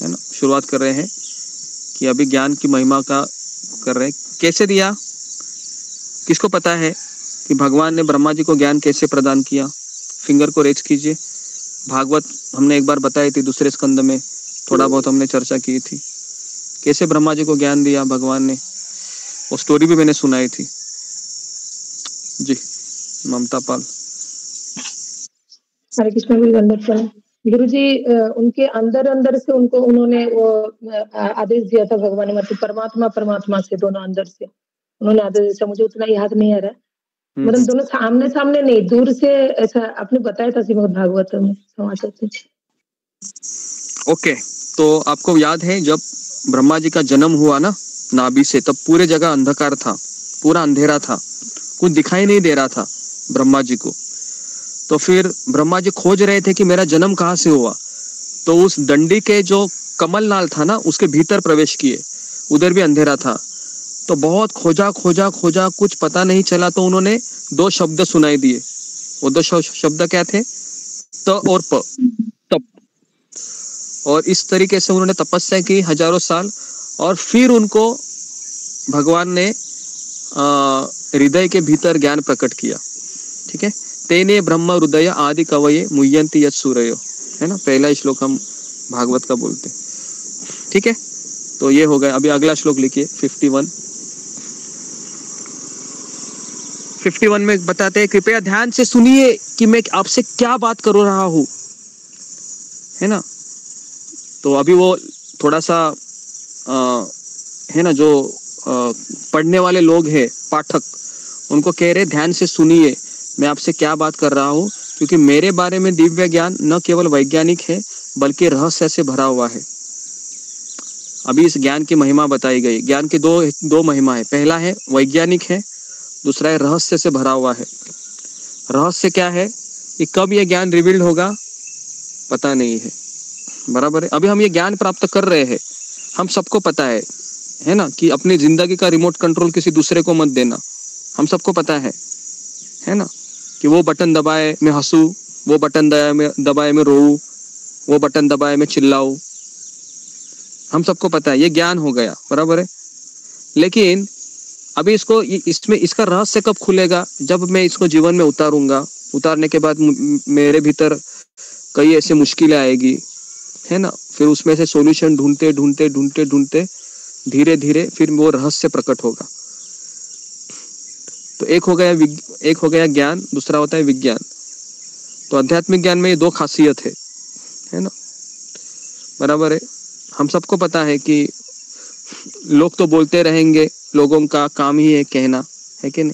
है ना। शुरुआत कर रहे हैं कि अभी ज्ञान की महिमा का कर रहे हैं। कैसे दिया? किसको पता है कि भगवान ने ब्रह्मा जी को ज्ञान कैसे प्रदान किया? फिंगर को रेज कीजिए। भागवत हमने एक बार बताई थी, दूसरे स्कंद में थोड़ा बहुत हमने चर्चा की थी, कैसे ब्रह्मा जी को ज्ञान दिया भगवान ने। वो स्टोरी भी मैंने सुनाई थी जी। ममता पाल। हरे कृष्ण गुरु दंडवत प्रणाम। गुरु जी उनके अंदर अंदर से उनको उन्होंने वो आदेश दिया था भगवान ने, मतलब परमात्मा परमात्मा से दोनों अंदर से उन्होंने आदेश दिया। मुझे उतना याद नहीं आ रहा, मतलब दोनों सामने सामने नहीं, दूर से ऐसा आपने बताया था श्रीमद् भागवत में समाचार से। ओके, तो आपको याद है जब ब्रह्मा जी का जन्म हुआ ना नाभि से, तब पूरे जगह अंधकार था, पूरा अंधेरा था, कुछ दिखाई नहीं दे रहा था ब्रह्मा जी को। तो फिर ब्रह्मा जी खोज रहे थे कि मेरा जन्म कहाँ से हुआ, तो उस डंडी के जो कमल नाल था ना उसके भीतर प्रवेश किए, उधर भी अंधेरा था। तो बहुत खोजा खोजा खोजा, कुछ पता नहीं चला, तो उन्होंने दो शब्द सुनाई दिए। वो दो शब्द क्या थे? त और प, तप। और इस तरीके से उन्होंने तपस्या की हजारों साल, और फिर उनको भगवान ने हृदय के भीतर ज्ञान प्रकट किया। ठीक है, तेने ब्रह्म हृदय आदि कवये मुह्यंति यत् सूरयो, है ना, पहला श्लोक हम भागवत का बोलते। ठीक है, तो ये हो गया। अभी अगला श्लोक लिखिए 51 में बताते हैं, कृपया ध्यान से सुनिए कि मैं आपसे क्या बात कर रहा हूं, है ना। तो अभी वो थोड़ा सा है ना, जो पढ़ने वाले लोग हैं, पाठक, उनको कह रहे ध्यान से सुनिए मैं आपसे क्या बात कर रहा हूं, क्योंकि मेरे बारे में दिव्य ज्ञान न केवल वैज्ञानिक है बल्कि रहस्य से भरा हुआ है। अभी इस ज्ञान की महिमा बताई गई। ज्ञान की दो महिमा है, पहला है वैज्ञानिक है, दूसरा है रहस्य से भरा हुआ है। रहस्य क्या है कि कब ये ज्ञान रिवील्ड होगा पता नहीं है, बराबर है। अभी हम ये ज्ञान प्राप्त कर रहे हैं, हम सबको पता है ना, कि अपनी जिंदगी का रिमोट कंट्रोल किसी दूसरे को मत देना, हम सबको पता है ना, कि वो बटन दबाए मैं हंसू, वो बटन दबाए मैं रोऊं, वो बटन दबाए मैं चिल्लाऊं, हम सबको पता है, ये ज्ञान हो गया, बराबर है। लेकिन अभी इसका रहस्य कब खुलेगा? जब मैं इसको जीवन में उतारूंगा। उतारने के बाद मेरे भीतर कई ऐसे मुश्किलें आएगी, है ना, फिर उसमें से सॉल्यूशन ढूंढते ढूंढते ढूंढते ढूंढते धीरे धीरे फिर वो रहस्य प्रकट होगा। तो एक हो गया ज्ञान, दूसरा होता है विज्ञान। तो आध्यात्मिक ज्ञान में ये दो खासियत है ना, बराबर है। हम सबको पता है कि लोग तो बोलते रहेंगे, लोगों का काम ही है कहना, है कि नहीं,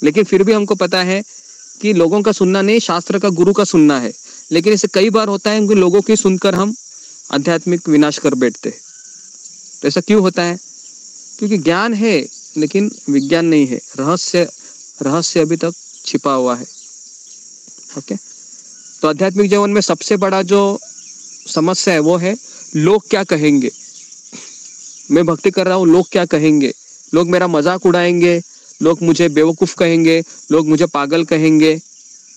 लेकिन फिर भी हमको पता है कि लोगों का सुनना नहीं, शास्त्र का, गुरु का सुनना है। लेकिन ऐसे कई बार होता है कि लोगों की सुनकर हम आध्यात्मिक विनाश कर बैठते हैं। तो ऐसा क्यों होता है? क्योंकि ज्ञान है लेकिन विज्ञान नहीं है, रहस्य अभी तक छिपा हुआ है। ओके, तो आध्यात्मिक जीवन में सबसे बड़ा जो समस्या है वो है लोग क्या कहेंगे। मैं भक्ति कर रहा हूँ, लोग क्या कहेंगे, लोग मेरा मजाक उड़ाएंगे, लोग मुझे बेवकूफ कहेंगे, लोग मुझे पागल कहेंगे।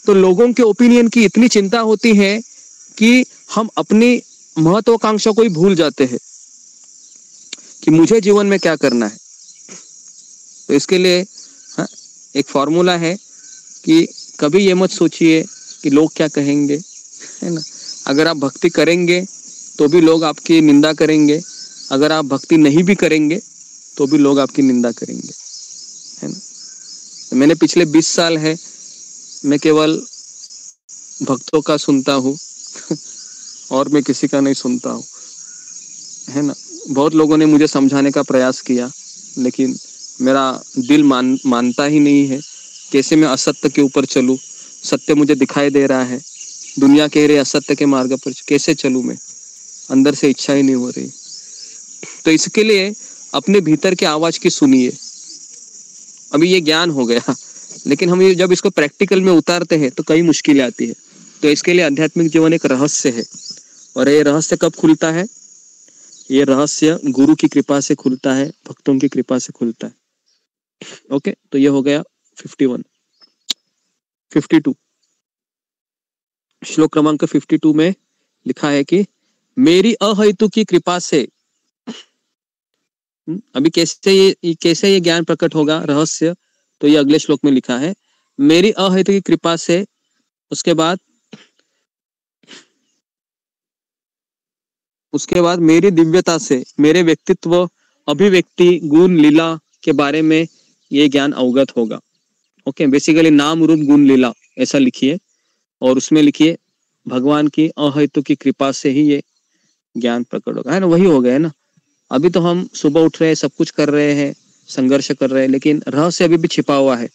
तो लोगों के ओपिनियन की इतनी चिंता होती है कि हम अपनी महत्वाकांक्षा को ही भूल जाते हैं कि मुझे जीवन में क्या करना है। तो इसके लिए एक फॉर्मूला है कि कभी ये मत सोचिए कि लोग क्या कहेंगे, है ना। अगर आप भक्ति करेंगे तो भी लोग आपकी निंदा करेंगे, अगर आप भक्ति नहीं भी करेंगे तो भी लोग आपकी निंदा करेंगे, है ना। तो मैंने पिछले 20 साल है मैं केवल भक्तों का सुनता हूँ और मैं किसी का नहीं सुनता हूँ, है ना। बहुत लोगों ने मुझे समझाने का प्रयास किया लेकिन मेरा दिल मानता ही नहीं है। कैसे मैं असत्य के ऊपर चलूं? सत्य मुझे दिखाई दे रहा है, दुनिया कह रही असत्य के मार्ग पर, कैसे चलूं मैं? अंदर से इच्छा ही नहीं हो रही। तो इसके लिए अपने भीतर की आवाज की सुनिए। अभी ये ज्ञान हो गया, लेकिन हम ये जब इसको प्रैक्टिकल में उतारते हैं तो कई मुश्किलें आती है। तो इसके लिए आध्यात्मिक जीवन एक रहस्य है, और ये रहस्य कब खुलता है? ये रहस्य गुरु की कृपा से खुलता है, भक्तों की कृपा से खुलता है। ओके, तो ये हो गया 51। 52 श्लोक क्रमांक 52 में लिखा है कि मेरी अहेतु की कृपा से। अभी कैसे ये ज्ञान प्रकट होगा, रहस्य? तो ये अगले श्लोक में लिखा है, मेरी अहेतु की कृपा से। उसके बाद मेरी दिव्यता से, मेरे व्यक्तित्व, अभिव्यक्ति, गुण, लीला के बारे में ये ज्ञान अवगत होगा। ओके, बेसिकली नाम रूप गुण लीला ऐसा लिखिए और उसमें लिखिए भगवान की अहेतु की कृपा से ही ये ज्ञान प्रकट होगा, है ना। वही हो गया है ना। अभी तो हम सुबह उठ रहे हैं, सब कुछ कर रहे हैं, संघर्ष कर रहे हैं, लेकिन रहस्य अभी भी छिपा हुआ है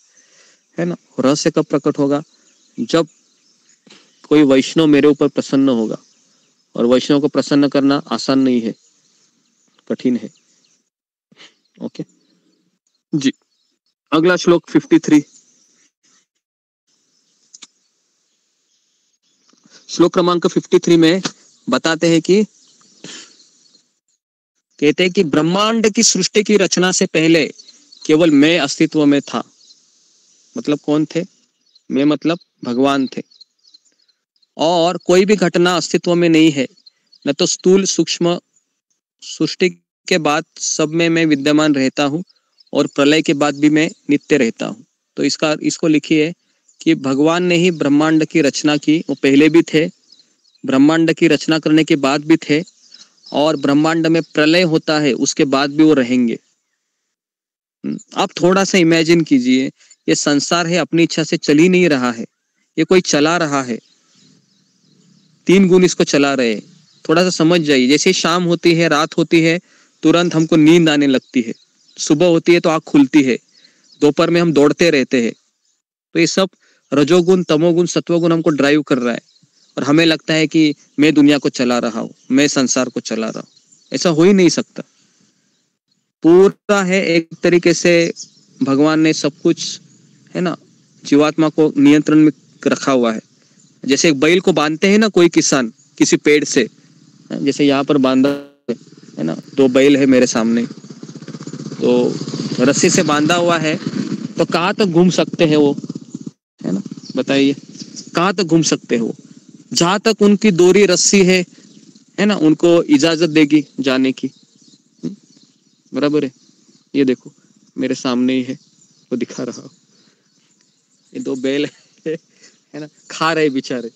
ना। रहस्य कब प्रकट होगा? जब कोई वैष्णव मेरे ऊपर प्रसन्न होगा, और वैष्णव को प्रसन्न करना आसान नहीं है, कठिन है। ओके जी, अगला श्लोक 53। श्लोक क्रमांक 53 में बताते हैं कि कहते हैं कि ब्रह्मांड की सृष्टि की रचना से पहले केवल मैं अस्तित्व में था। मतलब कौन थे? मैं मतलब भगवान थे। और कोई भी घटना अस्तित्व में नहीं है, न तो स्थूल सूक्ष्म सृष्टि के बाद सब में मैं विद्यमान रहता हूँ, और प्रलय के बाद भी मैं नित्य रहता हूँ। तो इसको लिखिए कि भगवान ने ही ब्रह्मांड की रचना की। वो पहले भी थे, ब्रह्मांड की रचना करने के बाद भी थे, और ब्रह्मांड में प्रलय होता है उसके बाद भी वो रहेंगे। आप थोड़ा सा इमेजिन कीजिए, ये संसार है अपनी इच्छा से चल ही नहीं रहा है, ये कोई चला रहा है। 3 गुण इसको चला रहे हैं। थोड़ा सा समझ जाइए। जैसे शाम होती है, रात होती है, तुरंत हमको नींद आने लगती है। सुबह होती है तो आँख खुलती है। दोपहर में हम दौड़ते रहते हैं। तो ये सब रजोगुण, तमोगुण, सत्वगुण हमको ड्राइव कर रहा है, और हमें लगता है कि मैं दुनिया को चला रहा हूँ, मैं संसार को चला रहा हूँ। ऐसा हो ही नहीं सकता। पूरा है एक तरीके से भगवान ने सब कुछ, है ना, जीवात्मा को नियंत्रण में रखा हुआ है। जैसे एक बैल को बांधते हैं ना कोई किसान किसी पेड़ से, जैसे यहाँ पर बांधा है ना, 2 बैल है मेरे सामने, तो रस्सी से बांधा हुआ है, तो कहाँ तक घूम सकते हैं वो, है ना, बताइए कहाँ तक घूम सकते हैं वो? जहां तक उनकी डोरी रस्सी है ना, उनको इजाजत देगी जाने की। बराबर है। ये देखो मेरे सामने ही है, वो दिखा रहा हूं, ये 2 बैल है ना, खा रहे बेचारे।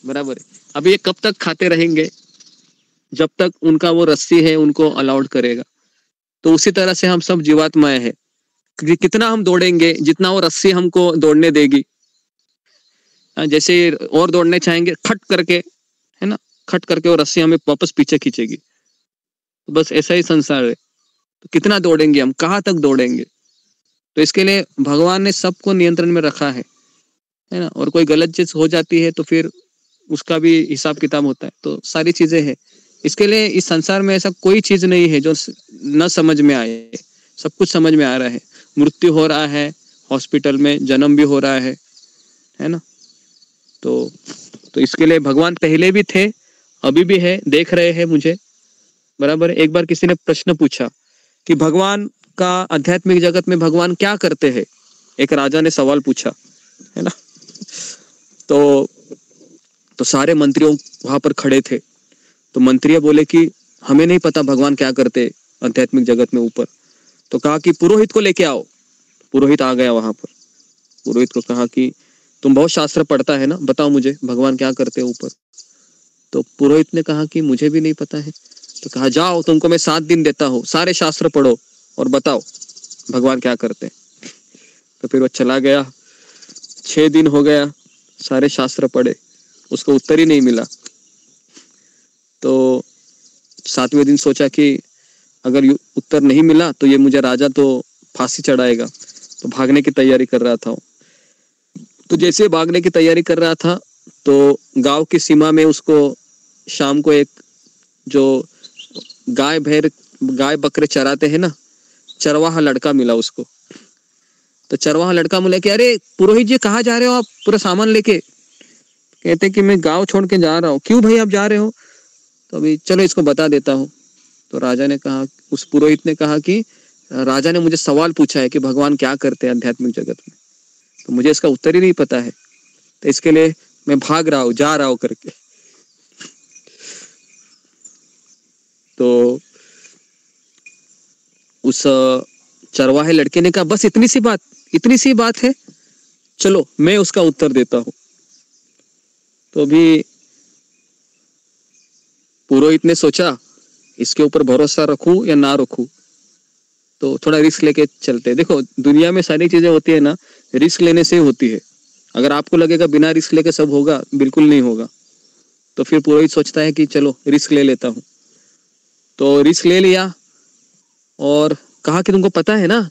बराबर है। अब ये कब तक खाते रहेंगे? जब तक उनका वो रस्सी है उनको अलाउड करेगा। तो उसी तरह से हम सब जीवात्माएं हैं। कितना हम दौड़ेंगे, जितना वो रस्सी हमको दौड़ने देगी। जैसे और दौड़ने चाहेंगे, खट करके, है ना, खट करके वो रस्सी हमें वापस पीछे खींचेगी। बस ऐसा ही संसार है। तो कितना दौड़ेंगे हम, कहाँ तक दौड़ेंगे? तो इसके लिए भगवान ने सबको नियंत्रण में रखा है ना। और कोई गलत चीज हो जाती है तो फिर उसका भी हिसाब किताब होता है। तो सारी चीजें हैं। इसके लिए इस संसार में ऐसा कोई चीज नहीं है जो न समझ में आए। सब कुछ समझ में आ रहा है। मृत्यु हो रहा है, हॉस्पिटल में जन्म भी हो रहा है ना। तो इसके लिए भगवान पहले भी थे, अभी भी है, देख रहे हैं मुझे। बराबर। एक बार किसी ने प्रश्न पूछा कि भगवान का आध्यात्मिक जगत में भगवान क्या करते हैं? एक राजा ने सवाल पूछा, है ना। तो सारे मंत्रियों वहां पर खड़े थे। तो मंत्री बोले कि हमें नहीं पता भगवान क्या करते आध्यात्मिक जगत में ऊपर। तो कहा कि पुरोहित को लेके आओ। पुरोहित आ गया वहां पर। पुरोहित को कहा कि तुम बहुत शास्त्र पढ़ता है ना, बताओ मुझे भगवान क्या करते हैं ऊपर। तो पुरोहित ने कहा कि मुझे भी नहीं पता है। तो कहा जाओ, तुमको मैं 7 दिन देता हूँ, सारे शास्त्र पढ़ो और बताओ भगवान क्या करते हैं। तो फिर वो चला गया। 6 दिन हो गया, सारे शास्त्र पढ़े, उसको उत्तर ही नहीं मिला। तो 7वें दिन सोचा कि अगर उत्तर नहीं मिला तो ये मुझे राजा तो फांसी चढ़ाएगा। तो भागने की तैयारी कर रहा था। तो जैसे भागने की तैयारी कर रहा था तो गांव की सीमा में उसको शाम को एक जो गाय बकरे चराते हैं ना, चरवाहा लड़का मिला उसको। तो चरवाहा लड़का बोला कि अरे पुरोहित जी कहाँ जा रहे हो आप पूरा सामान लेके? कहते कि मैं गांव छोड़ के जा रहा हूँ। क्यों भाई आप जा रहे हो? तो अभी चलो इसको बता देता हूँ। तो राजा ने कहा, उस पुरोहित ने कहा कि राजा ने मुझे सवाल पूछा है कि भगवान क्या करते हैं आध्यात्मिक जगत में, तो मुझे इसका उत्तर ही नहीं पता है, तो इसके लिए मैं भाग रहा हूँ, जा रहा हूँ करके। तो उस चरवाहे लड़के ने कहा बस इतनी सी बात है, चलो मैं उसका उत्तर देता हूँ। तो अभी पुरोहित ने सोचा इसके ऊपर भरोसा रखूं या ना रखूं। तो थोड़ा रिस्क लेके चलते हैं। देखो दुनिया में सारी चीजें होती है ना, रिस्क लेने से ही होती है। अगर आपको लगेगा बिना रिस्क लेके सब होगा, बिल्कुल नहीं होगा। तो फिर पुरोहित सोचता है कि चलो रिस्क ले लेता हूँ। तो रिस्क ले लिया और कहा कि तुमको पता है ना,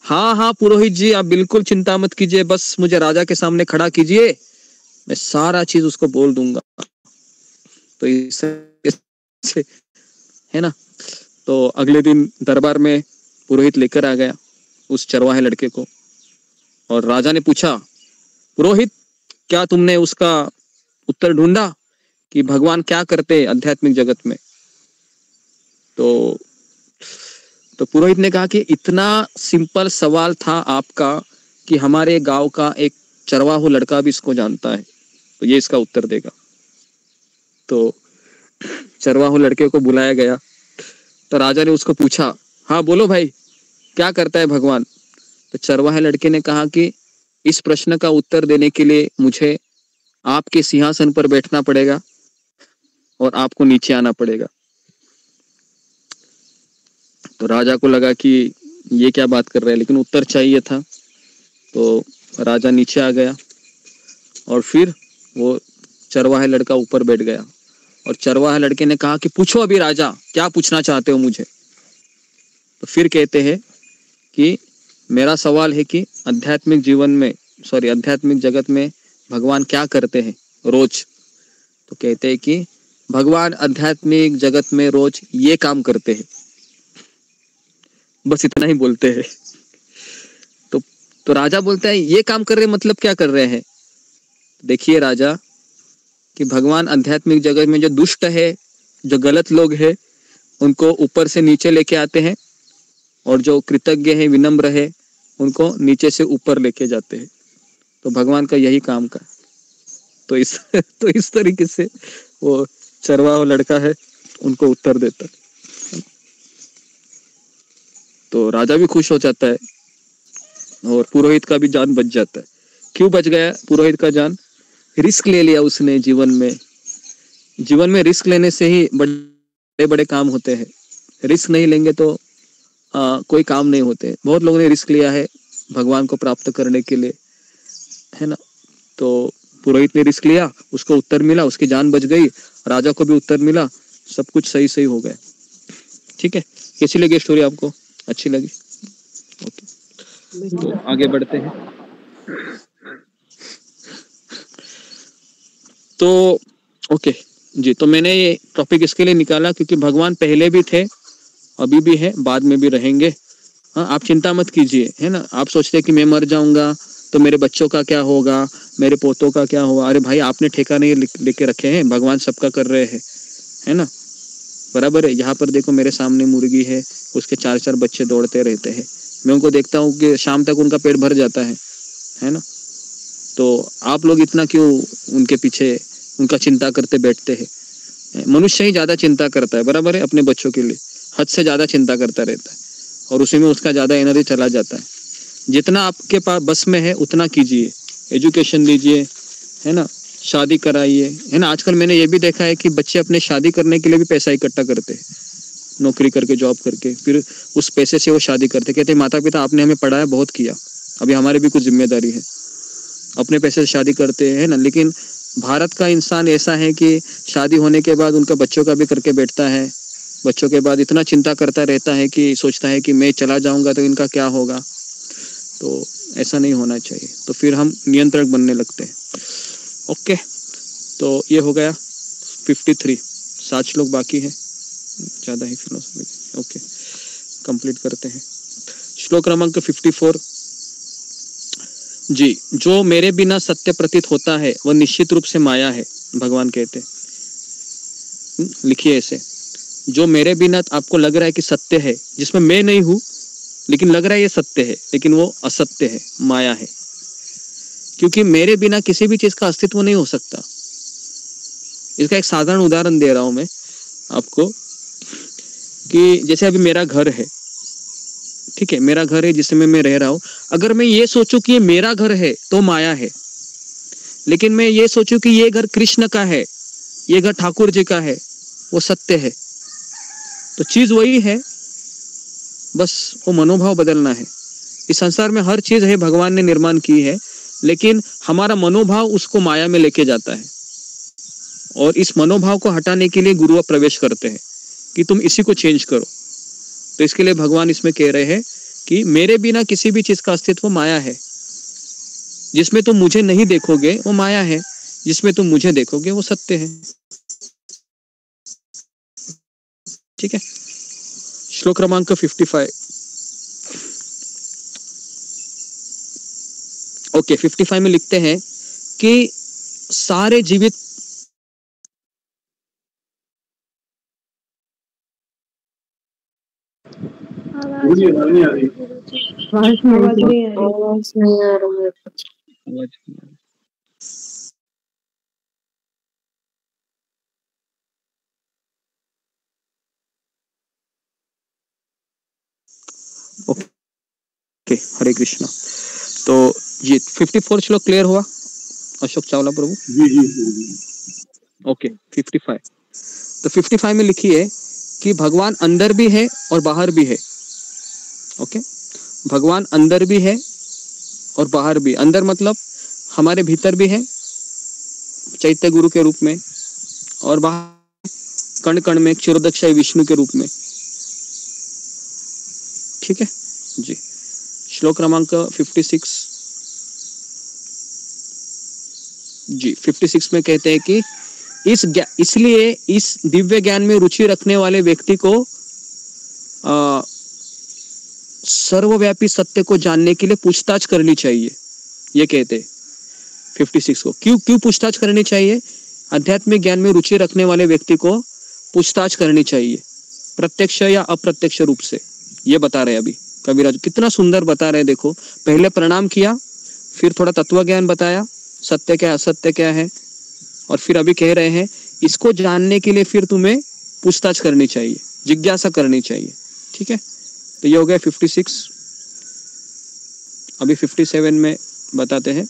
हाँ हाँ पुरोहित जी आप बिल्कुल चिंता मत कीजिए, बस मुझे राजा के सामने खड़ा कीजिए, मैं सारा चीज उसको बोल दूंगा। तो इससे है ना। तो अगले दिन दरबार में पुरोहित लेकर आ गया उस चरवाहे लड़के को, और राजा ने पूछा, पुरोहित क्या तुमने उसका उत्तर ढूंढा कि भगवान क्या करते हैं आध्यात्मिक जगत में? तो पुरोहित ने कहा कि इतना सिंपल सवाल था आपका कि हमारे गांव का एक चरवाहा लड़का भी इसको जानता है, तो ये इसका उत्तर देगा। तो चरवाहा लड़के को बुलाया गया, तो राजा ने उसको पूछा, हाँ बोलो भाई क्या करता है भगवान? तो चरवाहे लड़के ने कहा कि इस प्रश्न का उत्तर देने के लिए मुझे आपके सिंहासन पर बैठना पड़ेगा और आपको नीचे आना पड़ेगा। तो राजा को लगा कि ये क्या बात कर रहे हैं, लेकिन उत्तर चाहिए था। तो राजा नीचे आ गया और फिर वो चरवाहे लड़का ऊपर बैठ गया, और चरवाहे लड़के ने कहा कि पूछो अभी राजा क्या पूछना चाहते हो मुझे? तो फिर कहते हैं कि मेरा सवाल है कि आध्यात्मिक जगत में भगवान क्या करते हैं रोज? तो कहते हैं कि भगवान आध्यात्मिक जगत में रोज ये काम करते हैं, बस इतना ही बोलते हैं। तो राजा बोलता है ये काम कर रहे मतलब क्या कर रहे हैं? देखिए राजा कि भगवान आध्यात्मिक जगत में जो दुष्ट है, जो गलत लोग हैं, उनको ऊपर से नीचे लेके आते हैं, और जो कृतज्ञ है, विनम्र है, उनको नीचे से ऊपर लेके जाते हैं। तो भगवान का यही काम का। तो इस तरीके से वो चरवाहा लड़का है उनको उत्तर देता है। तो राजा भी खुश हो जाता है और पुरोहित का भी जान बच जाता है। क्यों बच गया पुरोहित का जान? रिस्क ले लिया उसने जीवन में रिस्क लेने से ही बड़े बड़े काम होते हैं। रिस्क नहीं लेंगे तो कोई काम नहीं होते। बहुत लोगों ने रिस्क लिया है भगवान को प्राप्त करने के लिए, है ना। तो पुरोहित ने रिस्क लिया, उसको उत्तर मिला, उसकी जान बच गई, राजा को भी उत्तर मिला, सब कुछ सही हो गया। ठीक है, कैसी लगी स्टोरी आपको? अच्छी लगी? ओके, तो आगे बढ़ते हैं। तो ओके जी, तो मैंने ये टॉपिक इसके लिए निकाला क्योंकि भगवान पहले भी थे, अभी भी है, बाद में भी रहेंगे। हाँ, आप चिंता मत कीजिए, है ना। आप सोचते हैं कि मैं मर जाऊंगा तो मेरे बच्चों का क्या होगा, मेरे पोतों का क्या होगा। अरे भाई, आपने ठेका नहीं लेके रखे हैं, भगवान सबका कर रहे हैं, है ना। बराबर है। यहाँ पर देखो मेरे सामने मुर्गी है, उसके 4 बच्चे दौड़ते रहते हैं। मैं उनको देखता हूँ कि शाम तक उनका पेट भर जाता है ना। तो आप लोग इतना क्यों उनके पीछे उनका चिंता करते बैठते हैं? मनुष्य ही ज्यादा चिंता करता है, बराबर है, अपने बच्चों के लिए हद से ज्यादा चिंता करता रहता है, और उसी में उसका ज्यादा एनर्जी चला जाता है। जितना आपके पास बस में है उतना कीजिए, एजुकेशन दीजिए, है ना, शादी कराइए, है ना। आजकल मैंने ये भी देखा है कि बच्चे अपने शादी करने के लिए भी पैसा इकट्ठा करते हैं, नौकरी करके, जॉब करके, फिर उस पैसे से वो शादी करते। कहते माता पिता आपने हमें पढ़ाया, बहुत किया, अभी हमारी भी कुछ जिम्मेदारी है, अपने पैसे से शादी करते हैं ना। लेकिन भारत का इंसान ऐसा है कि शादी होने के बाद उनका बच्चों का भी करके बैठता है, बच्चों के बाद इतना चिंता करता रहता है कि सोचता है कि मैं चला जाऊंगा तो इनका क्या होगा। तो ऐसा नहीं होना चाहिए, तो फिर हम नियंत्रक बनने लगते हैं। ओके, तो ये हो गया 53, 7 श्लोक बाकी है, ज़्यादा ही फिलोसफी। ओके, कंप्लीट करते हैं। श्लोक क्रमांक 54 जी। जो मेरे बिना सत्य प्रतीत होता है वह निश्चित रूप से माया है, भगवान कहते। लिखिए ऐसे, जो मेरे बिना आपको लग रहा है कि सत्य है, जिसमें मैं नहीं हूं लेकिन लग रहा है ये सत्य है, लेकिन वो असत्य है, माया है। क्योंकि मेरे बिना किसी भी चीज का अस्तित्व नहीं हो सकता। इसका एक साधारण उदाहरण दे रहा हूं मैं आपको, कि जैसे अभी मेरा घर है, ठीक है, मेरा घर है जिसमें मैं रह रहा हूं। अगर मैं ये सोचूं कि ये मेरा घर है तो माया है, लेकिन मैं ये सोचूं कि ये घर कृष्ण का है, ये घर ठाकुर जी का है, वो सत्य है। तो चीज वही है, बस वो मनोभाव बदलना है। इस संसार में हर चीज है भगवान ने निर्माण की है, लेकिन हमारा मनोभाव उसको माया में लेके जाता है। और इस मनोभाव को हटाने के लिए गुरु प्रवेश करते हैं कि तुम इसी को चेंज करो। तो इसके लिए भगवान इसमें कह रहे हैं कि मेरे बिना किसी भी चीज का अस्तित्व माया है। जिसमें तुम मुझे नहीं देखोगे वो माया है, जिसमें तुम मुझे देखोगे वो सत्य है। ठीक है, श्लोक क्रमांक 55। ओके, 55 में लिखते हैं कि सारे जीवित आवाज नहीं आ रही। ओके, हरे कृष्णा। तो ये 54 श्लोक क्लियर हुआ अशोक चावला प्रभु? जी। ओके, 55। तो 55 में लिखी है कि भगवान अंदर भी है और बाहर भी है। ओके, भगवान अंदर भी है और बाहर भी। अंदर मतलब हमारे भीतर भी है चैत्य गुरु के रूप में, और बाहर कण कण में क्षीरोदक्षाई विष्णु के रूप में। ठीक है जी। श्लोक क्रमांक 56 जी, 56 में कहते हैं कि इसलिए इस दिव्य ज्ञान में रुचि रखने वाले व्यक्ति को सर्वव्यापी सत्य को जानने के लिए पूछताछ करनी चाहिए। ये कहते हैं 56 को। क्यों पूछताछ करनी चाहिए? आध्यात्मिक ज्ञान में रुचि रखने वाले व्यक्ति को पूछताछ करनी चाहिए, प्रत्यक्ष या अप्रत्यक्ष रूप से। ये बता रहे अभी कविराज, कितना सुंदर बता रहे। देखो, पहले प्रणाम किया, फिर थोड़ा तत्व ज्ञान बताया, सत्य क्या असत्य क्या है, और फिर अभी कह रहे हैं इसको जानने के लिए फिर तुम्हें पूछताछ करनी चाहिए, जिज्ञासा करनी चाहिए। ठीक है, तो ये हो गया 56। अभी 57 में बताते हैं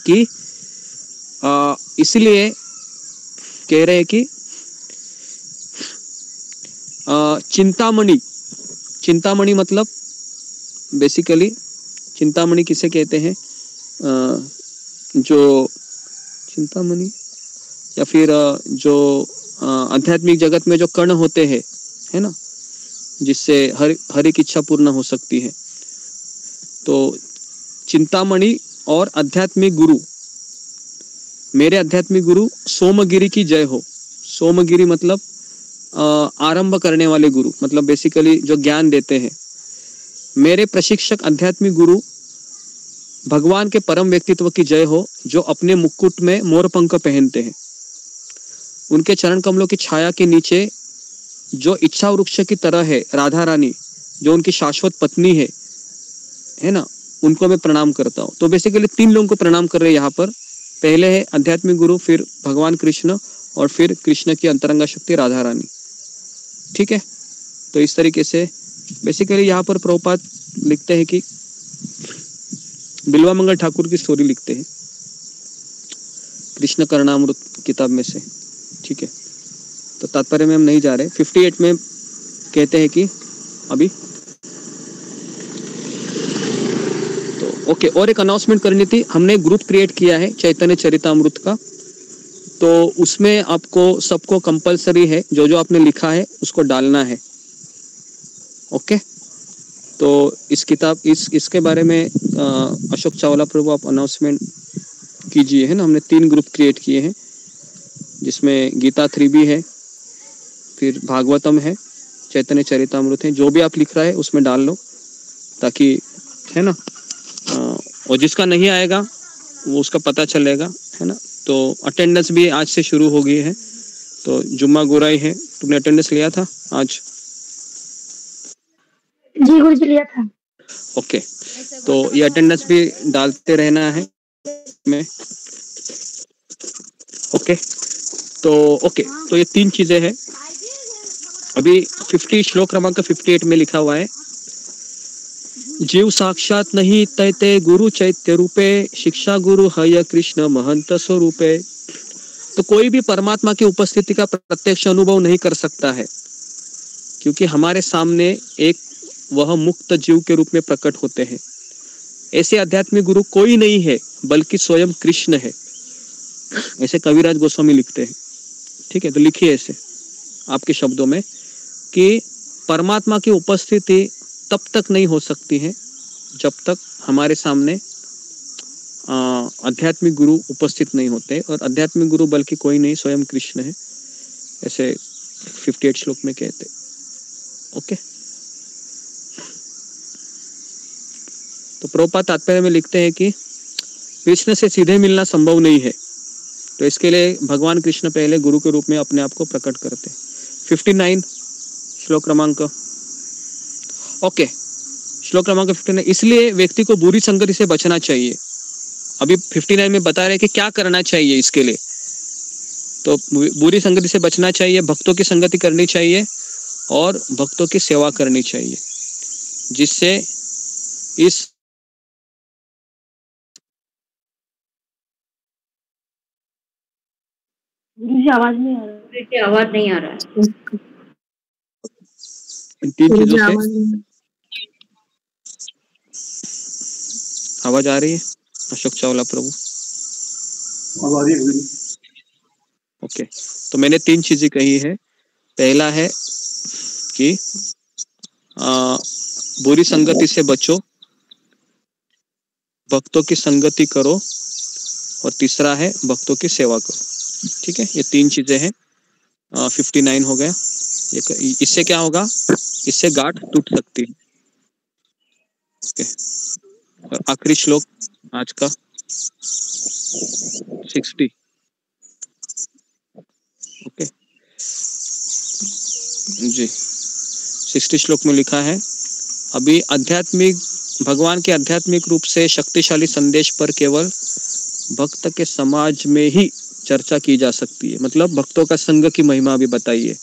कि इसलिए कह रहे हैं कि चिंतामणि मतलब बेसिकली चिंतामणि किसे कहते हैं? जो चिंतामणि या फिर जो आध्यात्मिक जगत में जो कण होते हैं, है ना, जिससे हर एक इच्छा पूर्ण हो सकती है। तो चिंतामणि और आध्यात्मिक गुरु, मेरे आध्यात्मिक गुरु सोमगिरी की जय हो। सोमगिरी मतलब आरंभ करने वाले गुरु, मतलब बेसिकली जो ज्ञान देते हैं। मेरे प्रशिक्षक आध्यात्मिक गुरु भगवान के परम व्यक्तित्व की जय हो, जो अपने मुकुट में मोरपंख पहनते हैं। उनके चरण कमलों की छाया के नीचे जो इच्छा वृक्ष की तरह है राधा रानी, जो उनकी शाश्वत पत्नी है ना, उनको मैं प्रणाम करता हूँ। तो बेसिकली 3 लोगों को प्रणाम कर रहे हैं यहाँ पर। पहले है आध्यात्मिक गुरु, फिर भगवान कृष्ण, और फिर कृष्ण की अंतरंगा शक्ति राधा रानी। ठीक है, तो इस तरीके से बेसिकली यहाँ पर प्रभुपाद लिखते हैं कि बिल्वा मंगल ठाकुर की स्टोरी लिखते हैं कृष्ण करणामृत किताब में से। ठीक है, तो तात्पर्य में हम नहीं जा रहे। 58 में कहते हैं कि अभी तो ओके, और एक अनाउंसमेंट करनी थी। हमने ग्रुप क्रिएट किया है चैतन्य चरितामृत का, तो उसमें आपको सबको कंपलसरी है जो आपने लिखा है उसको डालना है। ओके, तो इस किताब इसके बारे में अशोक चावला प्रभु आप अनाउंसमेंट कीजिए, है ना। हमने 3 ग्रुप क्रिएट किए हैं, जिसमें गीता 3 भी है, फिर भागवतम है, चैतन्य चरितामृत है। जो भी आप लिख रहा है उसमें डाल लो, ताकि, है ना, और जिसका नहीं आएगा वो उसका पता चलेगा, है ना। तो अटेंडेंस भी आज से शुरू हो गई है। तो जुम्मा गुराई है, तुमने अटेंडेंस लिया था आज? जी गुरुजी, लिया था। ओके, तो ये अटेंडेंस भी डालते रहना है में। ओके, तो ये 3 चीजें हैं। अभी 50 श्लोक क्रमांक 58 में लिखा हुआ है, जीव साक्षात नहीं तैते गुरु चैत्य रूपे, शिक्षा गुरु हय कृष्ण महंत स्वरूपे। तो कोई भी परमात्मा की उपस्थिति का प्रत्यक्ष अनुभव नहीं कर सकता है, क्योंकि हमारे सामने एक वह मुक्त जीव के रूप में प्रकट होते हैं। ऐसे आध्यात्मिक गुरु कोई नहीं है बल्कि स्वयं कृष्ण है, ऐसे कविराज गोस्वामी लिखते हैं। ठीक है, तो लिखिए ऐसे आपके शब्दों में कि परमात्मा की उपस्थिति तब तक नहीं हो सकती है जब तक हमारे सामने आध्यात्मिक गुरु उपस्थित नहीं होते, और आध्यात्मिक गुरु बल्कि कोई नहीं स्वयं कृष्ण है, ऐसे 58 श्लोक में कहते। ओके, तो प्रभुपाद तात्पर्य में लिखते हैं कि कृष्ण से सीधे मिलना संभव नहीं है, तो इसके लिए भगवान कृष्ण पहले गुरु के रूप में अपने आप को प्रकट करते। 59 श्लोक क्रमांक, ओके, श्लोक क्रमांक 59, इसलिए व्यक्ति को बुरी संगति से बचना चाहिए। अभी 59 में बता रहे कि क्या करना चाहिए इसके लिए। तो बुरी संगति से बचना चाहिए, भक्तों की संगति करनी चाहिए और भक्तों की सेवा करनी चाहिए, जिससे इस गुरुजी आवाज नहीं आ रहा है। आवाज नहीं आ रहा है। इन तीन चीजों से आवाज आ रही है? अशोक चावला प्रभु ओके, तो मैंने 3 चीजें कही है। पहला है कि बुरी संगति से बचो, भक्तों की संगति करो, और तीसरा है भक्तों की सेवा करो। ठीक है, ये 3 चीजें हैं। 59 हो गया। इससे क्या होगा? इससे गांठ टूट सकती है। ओके, और आखिरी श्लोक आज का 60। ओके जी, 60 श्लोक में लिखा है, अभी भगवान के आध्यात्मिक रूप से शक्तिशाली संदेश पर केवल भक्त के समाज में ही चर्चा की जा सकती है। मतलब भक्तों का संग की महिमा अभी बताइए।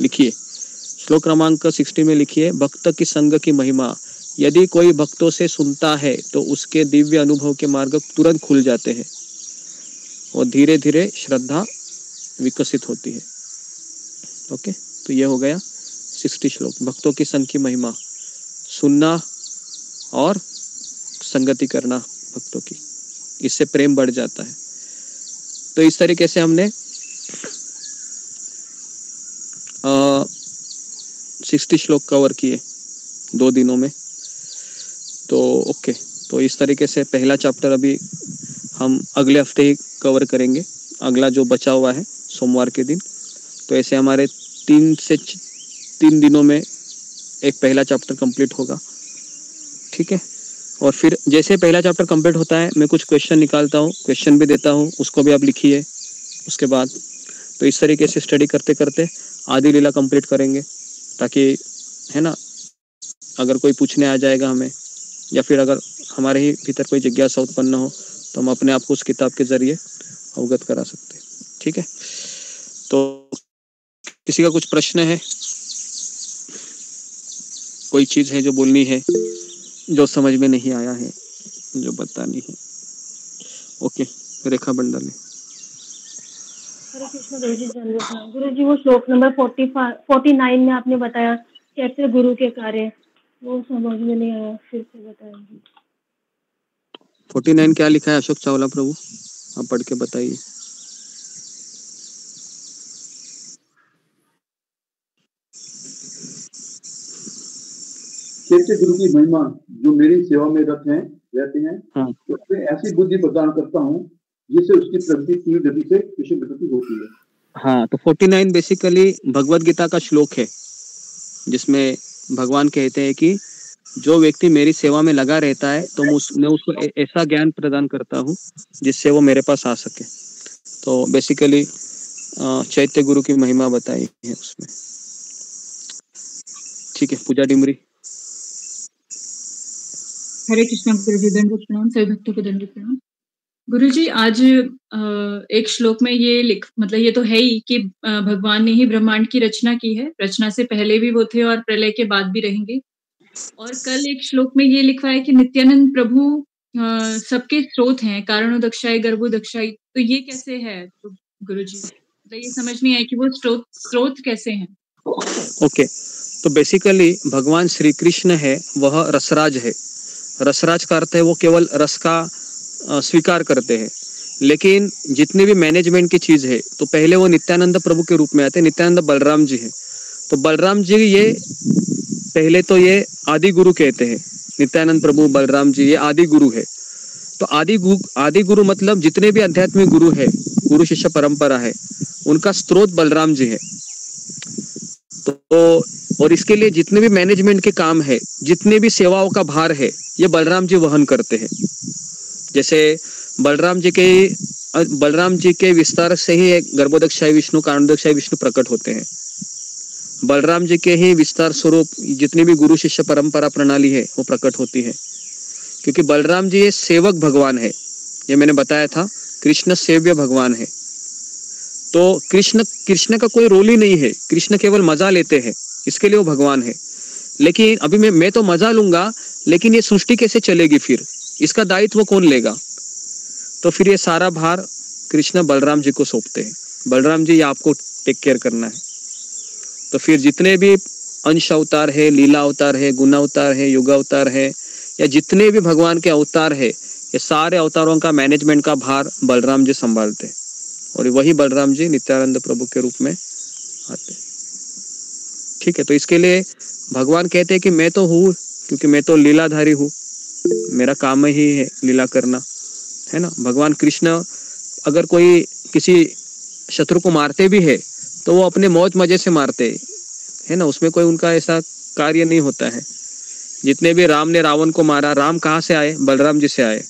लिखिए श्लोक क्रमांक 60 में लिखिए, भक्त की संग की महिमा। यदि कोई भक्तों से सुनता है तो उसके दिव्य अनुभव के मार्ग तुरंत खुल जाते हैं और धीरे धीरे श्रद्धा विकसित होती है। ओके, तो ये हो गया 60 श्लोक, भक्तों की संग की महिमा, सुनना और संगति करना भक्तों की, इससे प्रेम बढ़ जाता है। तो इस तरीके से हमने 60 श्लोक कवर किए 2 दिनों में। तो ओके, तो इस तरीके से पहला चैप्टर अभी हम अगले हफ्ते ही कवर करेंगे, अगला जो बचा हुआ है सोमवार के दिन। तो ऐसे हमारे 3 दिनों में एक पहला चैप्टर कंप्लीट होगा। ठीक है, और फिर जैसे पहला चैप्टर कंप्लीट होता है मैं कुछ क्वेश्चन निकालता हूँ, क्वेश्चन भी देता हूँ, उसको भी आप लिखिए उसके बाद। तो इस तरीके से स्टडी करते करते आदि लीला कंप्लीट करेंगे, ताकि है ना, अगर कोई पूछने आ जाएगा हमें, या फिर अगर हमारे ही भीतर कोई जिज्ञासा उत्पन्न हो तो हम अपने आप को उस किताब के जरिए अवगत करा सकते हैं। ठीक है, तो किसी का कुछ प्रश्न है, कोई चीज है जो बोलनी है, जो समझ में नहीं आया है, जो बतानी है? ओके, रेखा बंडल है। हरे कृष्ण गुरुजी, गुरुजी वो श्लोक नंबर 49 में आपने बताया कैसे गुरु के कार्य, वो समझ में नहीं आया, फिर से बताएंगे। 49 क्या लिखा है अशोक चावला प्रभु, आप पढ़ के बताइए। कैसे गुरु की महिमा जो मेरी सेवा में रहते हैं, उसमें ऐसी बुद्धि प्रदान करता हूँ जिससे उसकी प्रगति तीव्र गति से कृष्ण प्रगति होती है। हाँ, तो 49 बेसिकली भगवत गीता का श्लोक है, जिसमें भगवान कहते हैं कि जो व्यक्ति मेरी सेवा में लगा रहता है तो मैं उसको ऐसा ज्ञान प्रदान करता हूँ जिससे वो मेरे पास आ सके। तो बेसिकली चैत्य गुरु की महिमा बताई है उसमें। ठीक है, पूजा डिमरी। हरे कृष्ण गुरुजी, दंडवत प्रणाम, सभी भक्तों को दंडवत प्रणाम। गुरुजी, आज एक श्लोक में ये मतलब ये तो है ही कि भगवान ने ही ब्रह्मांड की रचना की है, रचना से पहले भी वो थे और प्रलय के बाद भी रहेंगे। और कल एक श्लोक में ये लिखा है कि नित्यानंद प्रभु सबके स्रोत हैं, कारणो दक्षाई गर्भो दक्षाई। तो ये कैसे है तो गुरुजी? मतलब ये समझ नहीं आया कि वो स्रोत कैसे हैं। ओके, तो बेसिकली भगवान श्री कृष्ण है वह रसराज है। रसराज का अर्थ है वो केवल रस का स्वीकार करते हैं। लेकिन जितनी भी मैनेजमेंट की चीज है तो पहले वो नित्यानंद प्रभु के रूप में आते हैं। नित्यानंद बलराम जी है, तो बलराम जी ये पहले तो ये आदि गुरु कहते हैं। नित्यानंद प्रभु बलराम जी ये आदि गुरु है। तो आदि गुरु मतलब जितने भी आध्यात्मिक गुरु है, गुरु शिष्य परंपरा है, उनका स्रोत बलराम जी है। तो और इसके लिए जितने भी मैनेजमेंट के काम है, जितने भी सेवाओं का भार है, ये बलराम जी वहन करते हैं। जैसे बलराम जी के विस्तार से ही गर्भोदकशाही विष्णु, कारणोदकशाही विष्णु प्रकट होते हैं। बलराम जी के ही विस्तार स्वरूप जितनी भी गुरु शिष्य परंपरा प्रणाली है वो प्रकट होती है। क्योंकि बलराम जी ये सेवक भगवान है, ये मैंने बताया था, कृष्ण सेव्य भगवान है। तो कृष्ण का कोई रोल ही नहीं है, कृष्ण केवल मजा लेते हैं, इसके लिए वो भगवान है। लेकिन अभी मैं तो मजा लूंगा, लेकिन ये सृष्टि कैसे चलेगी, फिर इसका दायित्व कौन लेगा? तो फिर ये सारा भार कृष्ण बलराम जी को सौंपते हैं। बलराम जी ये आपको टेक केयर करना है। तो फिर जितने भी अंश अवतार है, लीला अवतार है, गुण अवतार है, युग अवतार है, या जितने भी भगवान के अवतार है, ये सारे अवतारों का मैनेजमेंट का भार बलराम जी संभालते हैं। और वही बलराम जी नित्यानंद प्रभु के रूप में आते हैं। ठीक है, तो इसके लिए भगवान कहते हैं कि मैं तो हूँ, क्योंकि मैं तो लीलाधारी हूँ, मेरा काम ही है लीला करना, है ना। भगवान कृष्ण अगर कोई किसी शत्रु को मारते भी है तो वो अपने मौज मजे से मारते है ना, उसमें कोई उनका ऐसा कार्य नहीं होता है। जितने भी राम ने रावण को मारा, राम कहाँ से आए? बलराम जी से आए।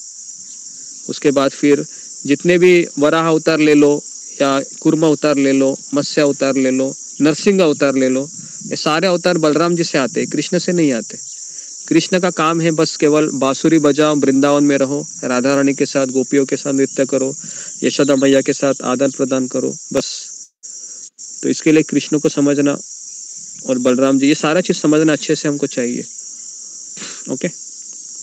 उसके बाद फिर जितने भी वराह अवतार ले लो, या कुर्म अवतार ले लो, मत्स्य अवतार ले लो, नरसिंह अवतार ले लो, ये सारे अवतार बलराम जी से आते, कृष्ण से नहीं आते। कृष्ण का काम है बस केवल बांसुरी बजाओ, वृंदावन में रहो, राधा रानी के साथ, गोपियों के साथ नृत्य करो, यशोदा मैया के साथ आदान प्रदान करो, बस। तो इसके लिए कृष्ण को समझना और बलराम जी, ये सारा चीज समझना अच्छे से हमको चाहिए। ओके।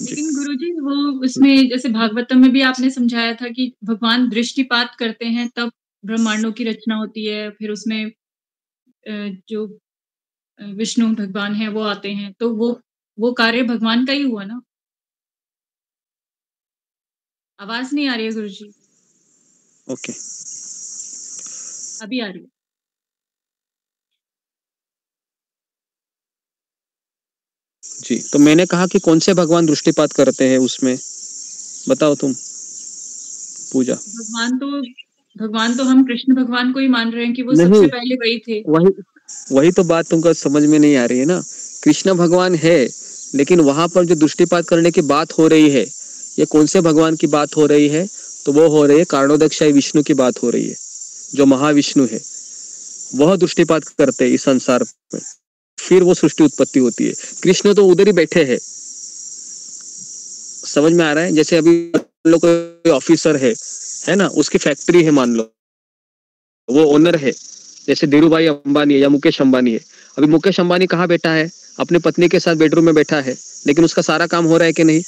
लेकिन गुरुजी वो उसमें जैसे भागवतम में भी आपने समझाया था कि भगवान दृष्टिपात करते हैं तब ब्रह्मांडों की रचना होती है, फिर उसमें जो विष्णु भगवान है वो आते हैं, तो वो कार्य भगवान का ही हुआ ना। आवाज नहीं आ रही है गुरुजी? ओके, अभी आ रही है। जी, तो मैंने कहा कि कौन से भगवान दृष्टिपात करते हैं उसमें, बताओ तुम पूजा। भगवान तो हम कृष्ण भगवान को ही मान रहे हैं कि वो सबसे पहले वही थे। वही तो बात तुमको समझ में नहीं आ रही है ना। कृष्ण भगवान है, लेकिन वहां पर जो दृष्टिपात करने की बात हो रही है, ये कौन से भगवान की बात हो रही है? तो वो हो रही है कारणोदकशाही विष्णु की बात हो रही है, जो महाविष्णु है, वह दृष्टिपात करते हैं इस संसार में, फिर वो सृष्टि उत्पत्ति होती है। कृष्ण तो उधर ही बैठे हैं, समझ में आ रहा है? जैसे अभी लोग कोई ऑफिसर है ना, उसकी फैक्ट्री है, मान लो वो ओनर है, जैसे धीरूभाई अंबानी है या मुकेश अंबानी है। अभी मुकेश अंबानी कहाँ बैठा है? अपने पत्नी के साथ बेडरूम में बैठा है, लेकिन उसका सारा काम हो रहा है कि नहीं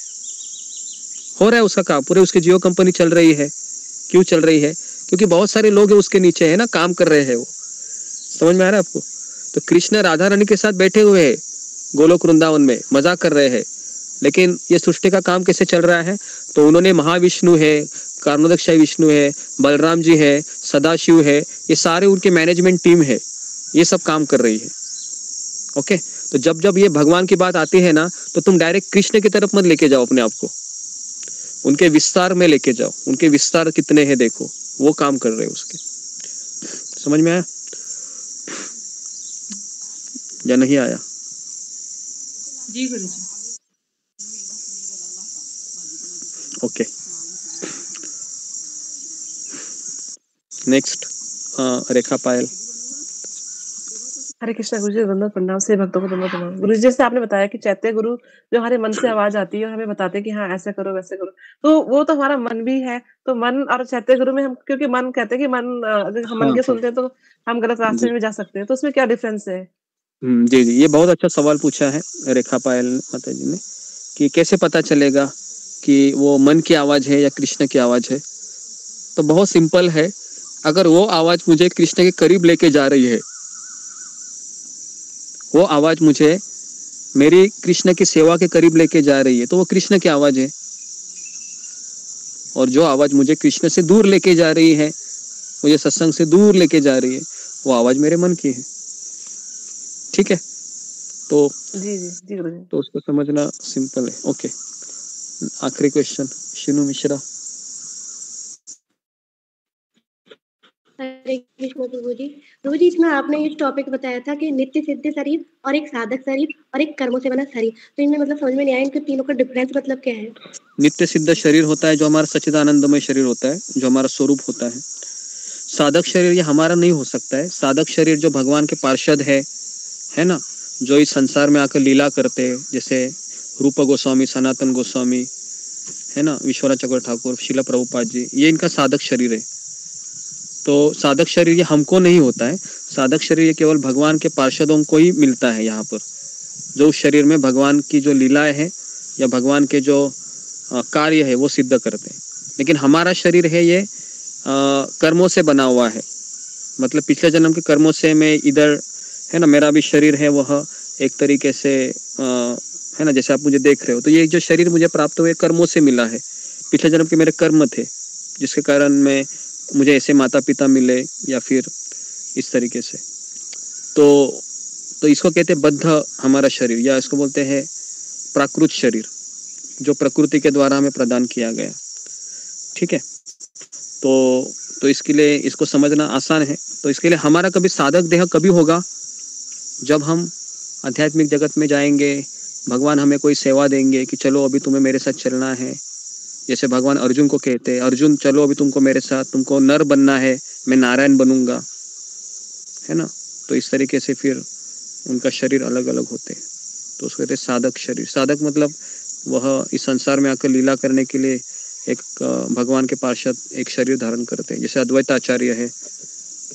हो रहा है? उसका काम पूरे, उसकी जियो कंपनी चल रही है। क्यों चल रही है? क्योंकि बहुत सारे लोग उसके नीचे है ना, काम कर रहे हैं वो। समझ में आ रहा है आपको? तो कृष्ण राधा रानी के साथ बैठे हुए हैं गोलोक वृंदावन में, मजाक कर रहे हैं, लेकिन ये सृष्टि का काम कैसे चल रहा है? तो उन्होंने महाविष्णु है, कारणोदकशाही विष्णु है, बलराम जी है, सदाशिव है, ये सारे उनके मैनेजमेंट टीम है, ये सब काम कर रही है। ओके, तो जब जब ये भगवान की बात आती है ना, तो तुम डायरेक्ट कृष्ण की तरफ मत लेके जाओ अपने आप को, उनके विस्तार में लेके जाओ। उनके विस्तार कितने हैं देखो, वो काम कर रहे हैं उसके। समझ में आया या नहीं आया? जी गुरुजी। ओके, नेक्स्ट रेखा पायल। हरे कृष्णा गुरुजी, वंदन प्रणाम से भक्तों को वंदन प्रणाम। गुरुजी जैसे आपने बताया कि चैत्य गुरु जो हमारे मन से आवाज आती है और हमें बताते हैं कि हाँ ऐसे करो वैसे करो, तो वो तो हमारा मन भी है। तो मन और चैत्य गुरु में हम, क्योंकि मन कहते हैं कि मन, अगर हम मन के सुनते हैं तो हम गलत रास्ते में जा सकते हैं, तो उसमें क्या डिफरेंस है? जी जी, ये बहुत अच्छा सवाल पूछा है रेखा पायल माता जी ने, कि कैसे पता चलेगा कि वो मन की आवाज है या कृष्ण की आवाज है। तो बहुत सिंपल है, अगर वो आवाज मुझे कृष्ण के करीब लेके जा रही है वो आवाज मुझे मेरी कृष्ण की सेवा के करीब लेके जा रही है, तो वो कृष्ण की आवाज है। और जो आवाज मुझे कृष्ण से दूर लेके जा रही है, मुझे सत्संग से दूर लेके जा रही है, वो आवाज मेरे मन की है। ठीक है, तो जी गुरुजी। तो उसको समझना सिंपल है। ओके, आखिरी क्वेश्चन शिनू मिश्रा। हरे कृष्ण प्रभु जी। प्रभु जी, इसमें आपने ये टॉपिक बताया था कि नित्य सिद्ध शरीर और एक साधक शरीर और एक कर्मों से बना शरीर, तो इनमें मतलब समझ में नहीं आया इनके तीनों का डिफरेंस मतलब क्या है? नित्य सिद्ध शरीर होता है जो हमारा सच्चिदानंदमय शरीर होता है, जो हमारा स्वरूप होता है। साधक शरीर ये हमारा नहीं हो सकता है। साधक शरीर जो भगवान के पार्षद है ना, जो इस संसार में आकर लीला करते हैं, जैसे रूप गोस्वामी, सनातन गोस्वामी, है ना, विश्वनाथ चक्रवर्ती ठाकुर, शिला प्रभुपाद जी, ये इनका साधक शरीर है। तो साधक शरीर ये हमको नहीं होता है। साधक शरीर ये केवल भगवान के पार्षदों को ही मिलता है यहाँ पर, जो उस शरीर में भगवान की जो लीलाएं है या भगवान के जो कार्य है वो सिद्ध करते हैं। लेकिन हमारा शरीर है ये कर्मों से बना हुआ है, मतलब पिछले जन्म के कर्मों से मैं इधर, है ना, मेरा भी शरीर है वह एक तरीके से है ना, जैसे आप मुझे देख रहे हो, तो ये जो शरीर मुझे प्राप्त हुए कर्मों से मिला है। पिछले जन्म के मेरे कर्म थे जिसके कारण मुझे ऐसे माता पिता मिले या फिर इस तरीके से। तो इसको कहते हैं बद्ध हमारा शरीर, या इसको बोलते हैं प्राकृत शरीर, जो प्रकृति के द्वारा हमें प्रदान किया गया। ठीक है, तो इसके लिए इसको समझना आसान है। तो इसके लिए हमारा कभी साधक देह कभी होगा जब हम आध्यात्मिक जगत में जाएंगे, भगवान हमें कोई सेवा देंगे कि चलो अभी तुम्हें मेरे साथ चलना है। जैसे भगवान अर्जुन को कहते हैं, अर्जुन चलो अभी तुमको मेरे साथ, तुमको नर बनना है, मैं नारायण बनूंगा, है ना। तो इस तरीके से फिर उनका शरीर अलग अलग होते हैं। तो उसको कहते हैं साधक शरीर। साधक मतलब वह इस संसार में आकर लीला करने के लिए एक भगवान के पार्षद एक शरीर धारण करते हैं। जैसे अद्वैत आचार्य है,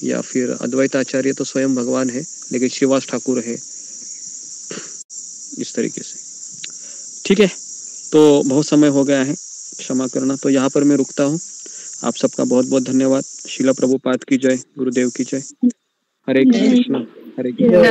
या फिर अद्वैत आचार्य तो स्वयं भगवान है, लेकिन श्रीवास ठाकुर है, इस तरीके से। ठीक है, तो बहुत समय हो गया है, क्षमा करना। तो यहाँ पर मैं रुकता हूँ। आप सबका बहुत बहुत धन्यवाद। शिला प्रभुपाद की जय, गुरुदेव की जय। हरे कृष्ण, हरे कृष्ण।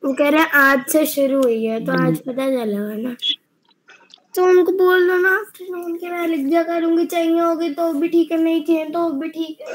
वो कह रहे हैं आज से शुरू हुई है, तो आज पता चलेगा ना। तो उनको बोल दो ना आफ्टरनून के, मैं लिख दिया करूंगी, चाहिए होगी तो भी ठीक है, नहीं चाहिए तो भी ठीक है।